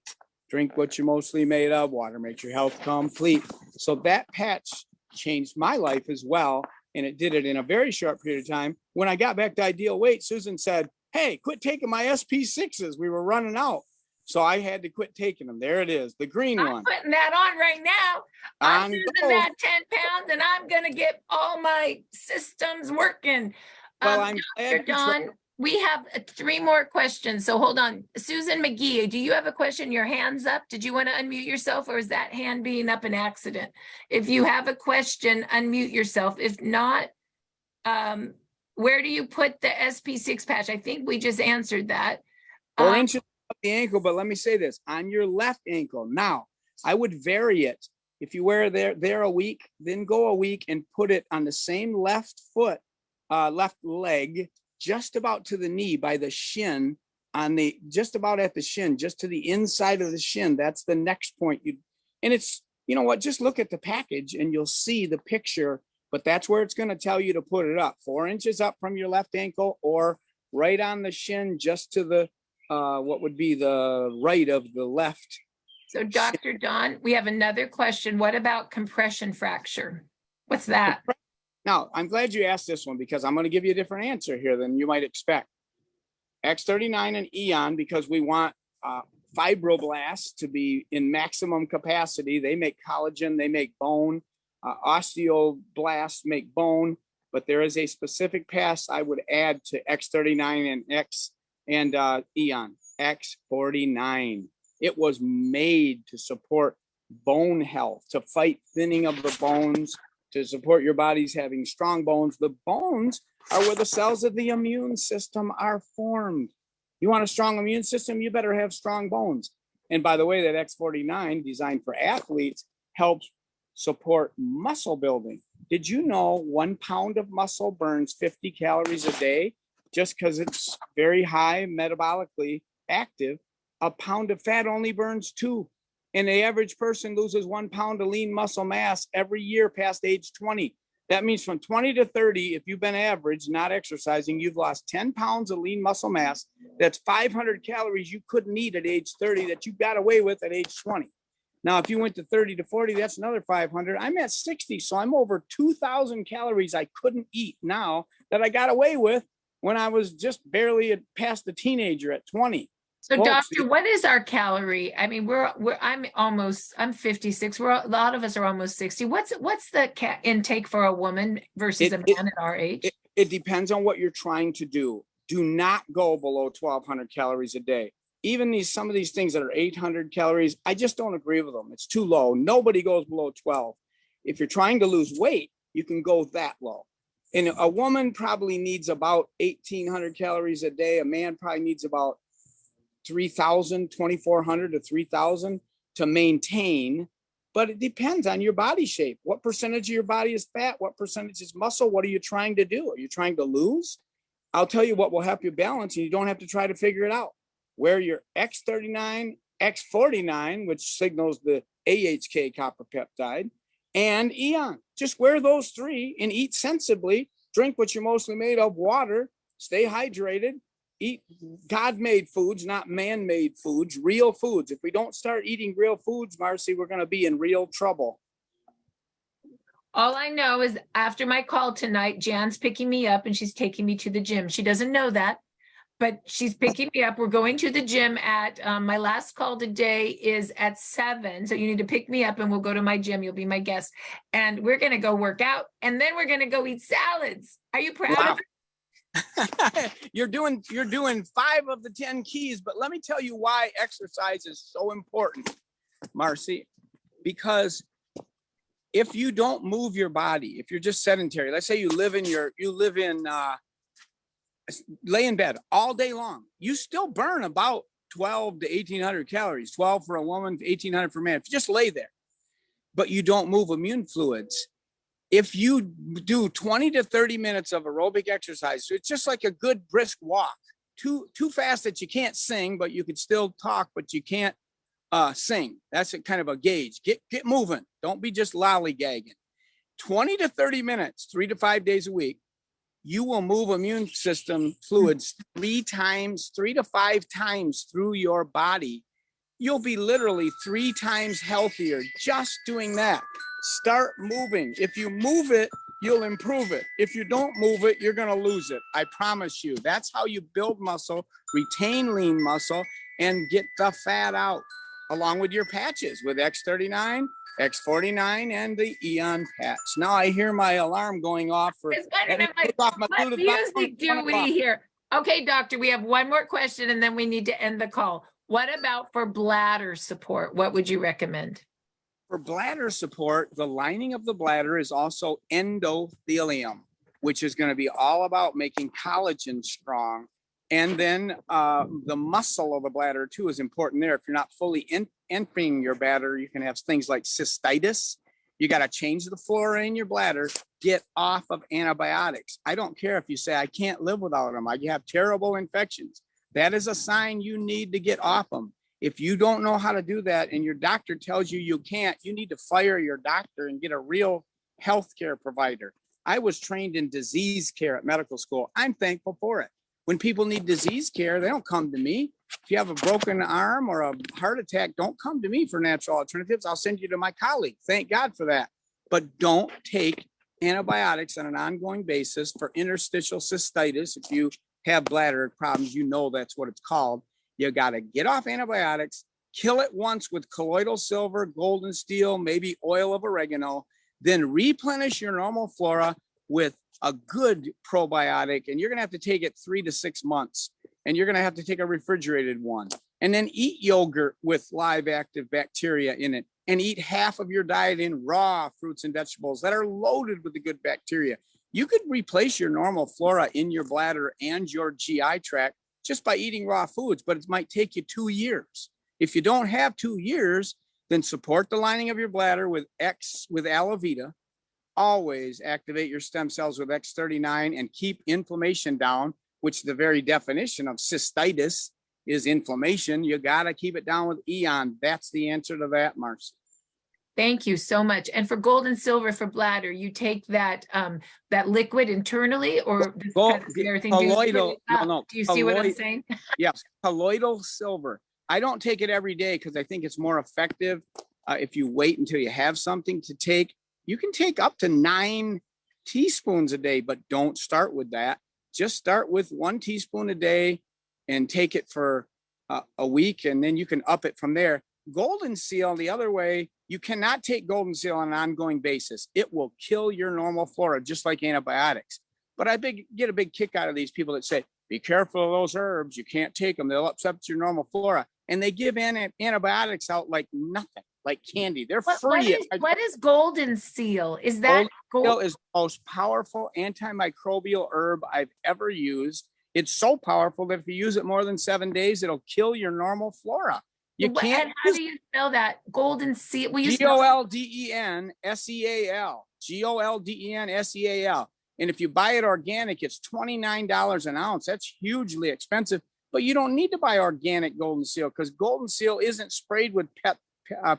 Drink what you're mostly made of. Water makes your health complete. So that patch changed my life as well. And it did it in a very short period of time. When I got back to ideal weight, Susan said, hey, quit taking my SP6s. We were running out. So I had to quit taking them. There it is, the green I'm one. putting that on right now. I'm On losing gold. that 10 pounds and I'm going to get all my systems working. Well, I'm Dr. glad you tried. Don, we have 3 more questions. So hold on. Susan McGee, do you have a question? Your hand's up. Did you want to unmute yourself, or is that hand being up an accident? If you have a question, unmute yourself. If not, where do you put the SP6 patch? I think we just answered that. 4 inches up the ankle, but let me say this, on your left ankle. Now, I would vary it. If you wear there a week, then go a week and put it on the same left foot, left leg, just about to the knee by the shin, on the just about at the shin, just to the inside of the shin. That's the next point. And it's, you know what, just look at the package and you'll see the picture, but that's where it's going to tell you to put it up. 4 inches up from your left ankle, or right on the shin, just to the what would be the right of the left. So Dr. Don, we have another question. What about compression fracture? What's that? Now, I'm glad you asked this one, because I'm going to give you a different answer here than you might expect. X39 and Eon, because we want fibroblasts to be in maximum capacity. They make collagen, they make bone. Osteoblasts make bone, but there is a specific pass I would add to X39 and Eon, X49. It was made to support bone health, to fight thinning of the bones, to support your body's having strong bones. The bones are where the cells of the immune system are formed. You want a strong immune system, you better have strong bones. And by the way, that X49, designed for athletes, helps support muscle building. Did you know 1 pound of muscle burns 50 calories a day? Just because it's very high metabolically active. A pound of fat only burns 2. And the average person loses 1 pound of lean muscle mass every year past age 20. That means from 20 to 30, if you've been average, not exercising, you've lost 10 pounds of lean muscle mass. That's 500 calories you couldn't eat at age 30 that you got away with at age 20. Now, if you went to 30 to 40, that's another 500. I'm at 60, so I'm over 2,000 calories I couldn't eat now that I got away with when I was just barely past a teenager at 20. So Folks, doctor, what is our calorie? I mean, I'm 56. A lot of us are almost 60. What's the intake for a woman versus a man at our age? It depends on what you're trying to do. Do not go below 1,200 calories a day. Even some of these things that are 800 calories, I just don't agree with them. It's too low. Nobody goes below 12. If you're trying to lose weight, you can go that low. And a woman probably needs about 1,800 calories a day. A man probably needs about 3,000, 2,400 to 3,000 to maintain. But it depends on your body shape. What percentage of your body is fat? What percentage is muscle? What are you trying to do? Are you trying to lose? I'll tell you what will help you balance, and you don't have to try to figure it out. Wear your X39, X49, which signals the AHK copper peptide, and Eon. Just wear those 3 and eat sensibly. Drink what you're mostly made of, water. Stay hydrated. Eat God-made foods, not man-made foods, real foods. If we don't start eating real foods, Marcy, we're going to be in real trouble. All I know is after my call tonight, Jan's picking me up and she's taking me to the gym. She doesn't know that, but she's picking me up. We're going to the gym at my last call today is at 7. So you need to pick me up and we'll go to my gym. You'll be my guest. And we're going to go work out. And then we're going to go eat salads. Are you proud of it? You're doing 5 of the 10 keys, but let me tell you why exercise is so important, Marcy, because if you don't move your body, if you're just sedentary, let's say you lay in bed all day long, you still burn about 12 to 1800 calories, 12 for a woman, 1800 for a man. If you just lay there, but you don't move immune fluids, if you do 20 to 30 minutes of aerobic exercise, so it's just like a good brisk walk, too fast that you can't sing, but you can still talk, but you can't sing. That's kind of a gauge. Get moving. Don't be just lollygagging. 20 to 30 minutes, 3 to 5 days a week, you will move immune system fluids 3 to 5 times through your body. You'll be literally 3 times healthier just doing that. Start moving. If you move it, you'll improve it. If you don't move it, you're going to lose it. I promise you. That's how you build muscle, retain lean muscle, and get the fat out, along with your patches with X39, X49, and the Eon patch. Now I hear my alarm going off for what music do we hear? Okay, doctor, we have one more question and then we need to end the call. What about for bladder support? What would you recommend? For bladder support, the lining of the bladder is also endothelium, which is going to be all about making collagen strong. And then the muscle of the bladder too is important there. If you're not fully emptying your bladder, you can have things like cystitis. You got to change the flora in your bladder. Get off of antibiotics. I don't care if you say, I can't live without them. I have terrible infections. That is a sign you need to get off them. If you don't know how to do that and your doctor tells you you can't, you need to fire your doctor and get a real healthcare provider. I was trained in disease care at medical school. I'm thankful for it. When people need disease care, they don't come to me. If you have a broken arm or a heart attack, don't come to me for natural alternatives. I'll send you to my colleague. Thank God for that. But don't take antibiotics on an ongoing basis for interstitial cystitis. If you have bladder problems, you know that's what it's called. You got to get off antibiotics, kill it once with colloidal silver, golden steel, maybe oil of oregano, then replenish your normal flora with a good probiotic. And you're going to have to take it 3 to 6 months. And you're going to have to take a refrigerated one. And then eat yogurt with live active bacteria in it. And eat half of your diet in raw fruits and vegetables that are loaded with the good bacteria. You could replace your normal flora in your bladder and your GI tract just by eating raw foods, but it might take you 2 years. If you don't have 2 years, then support the lining of your bladder with aloe vera. Always activate your stem cells with X39 and keep inflammation down, which the very definition of cystitis is inflammation. You got to keep it down with Eon. That's the answer to that, Marcy. Thank you so much. And for gold and silver for bladder, you take that that liquid internally, or colloidal? Do you see what I'm saying? Yes, colloidal silver. I don't take it every day because I think it's more effective if you wait until you have something to take. You can take up to 9 teaspoons a day, but don't start with that. Just start with 1 teaspoon a day and take it for a week, and then you can up it from there. Golden seal, the other way, you cannot take golden seal on an ongoing basis. It will kill your normal flora, just like antibiotics. But I get a big kick out of these people that say, be careful of those herbs. You can't take them. They'll upset your normal flora. And they give antibiotics out like nothing, like candy. They're free. What is golden seal? Is that golden seal is the most powerful antimicrobial herb I've ever used. It's so powerful that if you use it more than 7 days, it'll kill your normal flora. You can't. And how do you spell that? Golden seal. Goldenseal. Goldenseal. And if you buy it organic, it's $29 an ounce. That's hugely expensive. But you don't need to buy organic golden seal because golden seal isn't sprayed with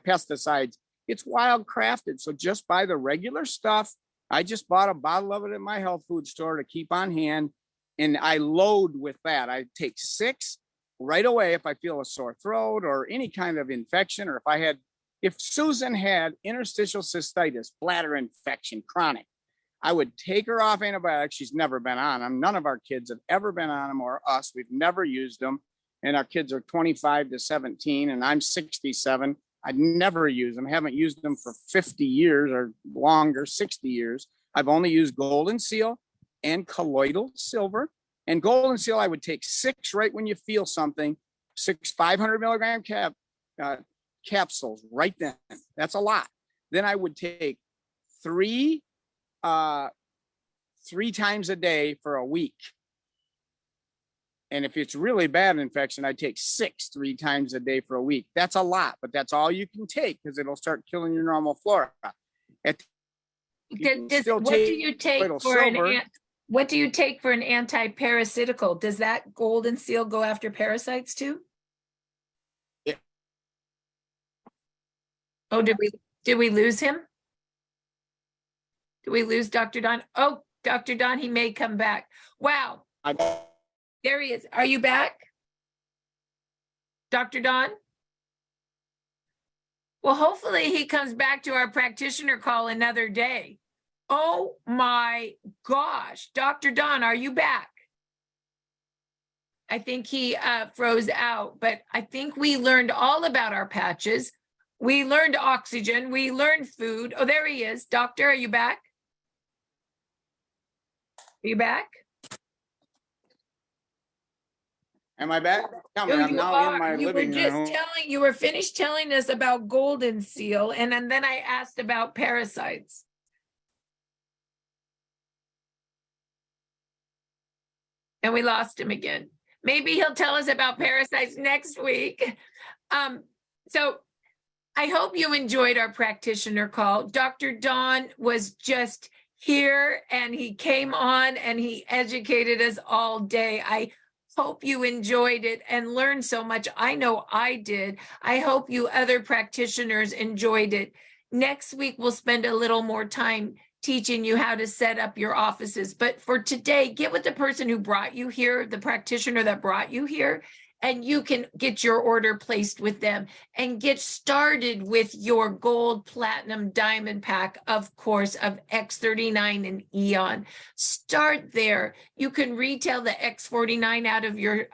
pesticides. It's wild crafted. So just buy the regular stuff. I just bought a bottle of it at my health food store to keep on hand. And I load with that. I take 6 right away if I feel a sore throat or any kind of infection, or if Susan had interstitial cystitis, bladder infection, chronic, I would take her off antibiotics. She's never been on them. None of our kids have ever been on them, or us. We've never used them. And our kids are 25 to 17 and I'm 67. I'd never use them. Haven't used them for 50 years or longer, 60 years. I've only used golden seal and colloidal silver. And golden seal, I would take 6 right when you feel something, 6 500 milligram capsules right then. That's a lot. Then I would take three times a day for a week. And if it's really bad infection, I take 6 3 times a day for a week. That's a lot, but that's all you can take because it'll start killing your normal flora. What do you take what do you take for an anti-parasitical? Does that golden seal go after parasites too? Yeah. Oh, did we lose him? Did we lose Dr. Don? Oh, Dr. Don, he may come back. Wow. There he is. Are you back? Dr. Don? Well, hopefully he comes back to our practitioner call another day. Oh my gosh. Dr. Don, are you back? I think he froze out, but I think we learned all about our patches. We learned oxygen. We learned food. Oh, there he is. Doctor, are you back? Are you back? Am I back? Oh, I'm now in my living room. You were finished telling us about golden seal, and then I asked about parasites. And we lost him again. Maybe he'll tell us about parasites next week. So I hope you enjoyed our practitioner call. Dr. Don was just here and he came on and he educated us all day. I hope you enjoyed it and learned so much. I know I did. I hope you other practitioners enjoyed it. Next week, we'll spend a little more time teaching you how to set up your offices. But for today, get with the person who brought you here, the practitioner that brought you here, and you can get your order placed with them and get started with your gold, platinum, diamond pack, of course, of X39 and Eon. Start there. You can retail the X49 out of your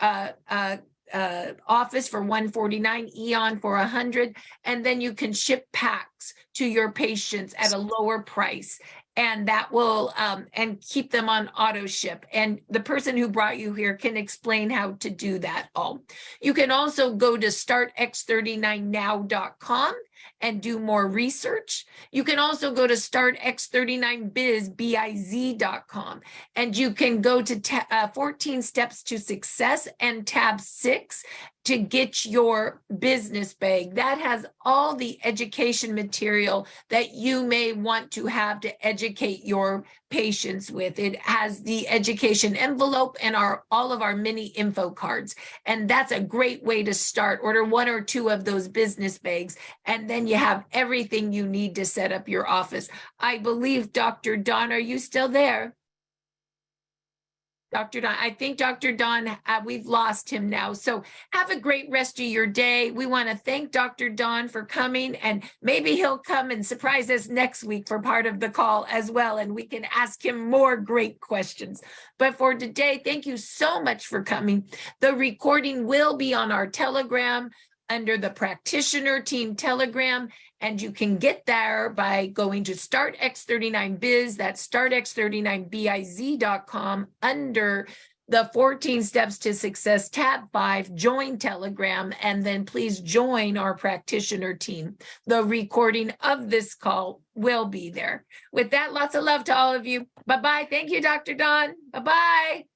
office for $149, Eon for $100, and then you can ship packs to your patients at a lower price. And that will and keep them on auto ship. And the person who brought you here can explain how to do that all. You can also go to startx39now.com and do more research. You can also go to startx39biz.com, and you can go to 14 Steps to Success and tab 6 to get your business bag. That has all the education material that you may want to have to educate your patients with. It has the education envelope and all of our mini info cards. And that's a great way to start. Order 1 or 2 of those business bags, and then you have everything you need to set up your office. I believe, Dr. Don, are you still there? Dr. Don, I think Dr. Don, we've lost him now. So have a great rest of your day. We want to thank Dr. Don for coming, and maybe he'll come and surprise us next week for part of the call as well, and we can ask him more great questions. But for today, thank you so much for coming. The recording will be on our Telegram under the practitioner team Telegram, and you can get there by going to StartX39Biz, that's StartX39Biz.com, under the 14 Steps to Success, tab 5, join Telegram, and then please join our practitioner team. The recording of this call will be there. With that, lots of love to all of you. Bye-bye. Thank you, Dr. Don. Bye-bye.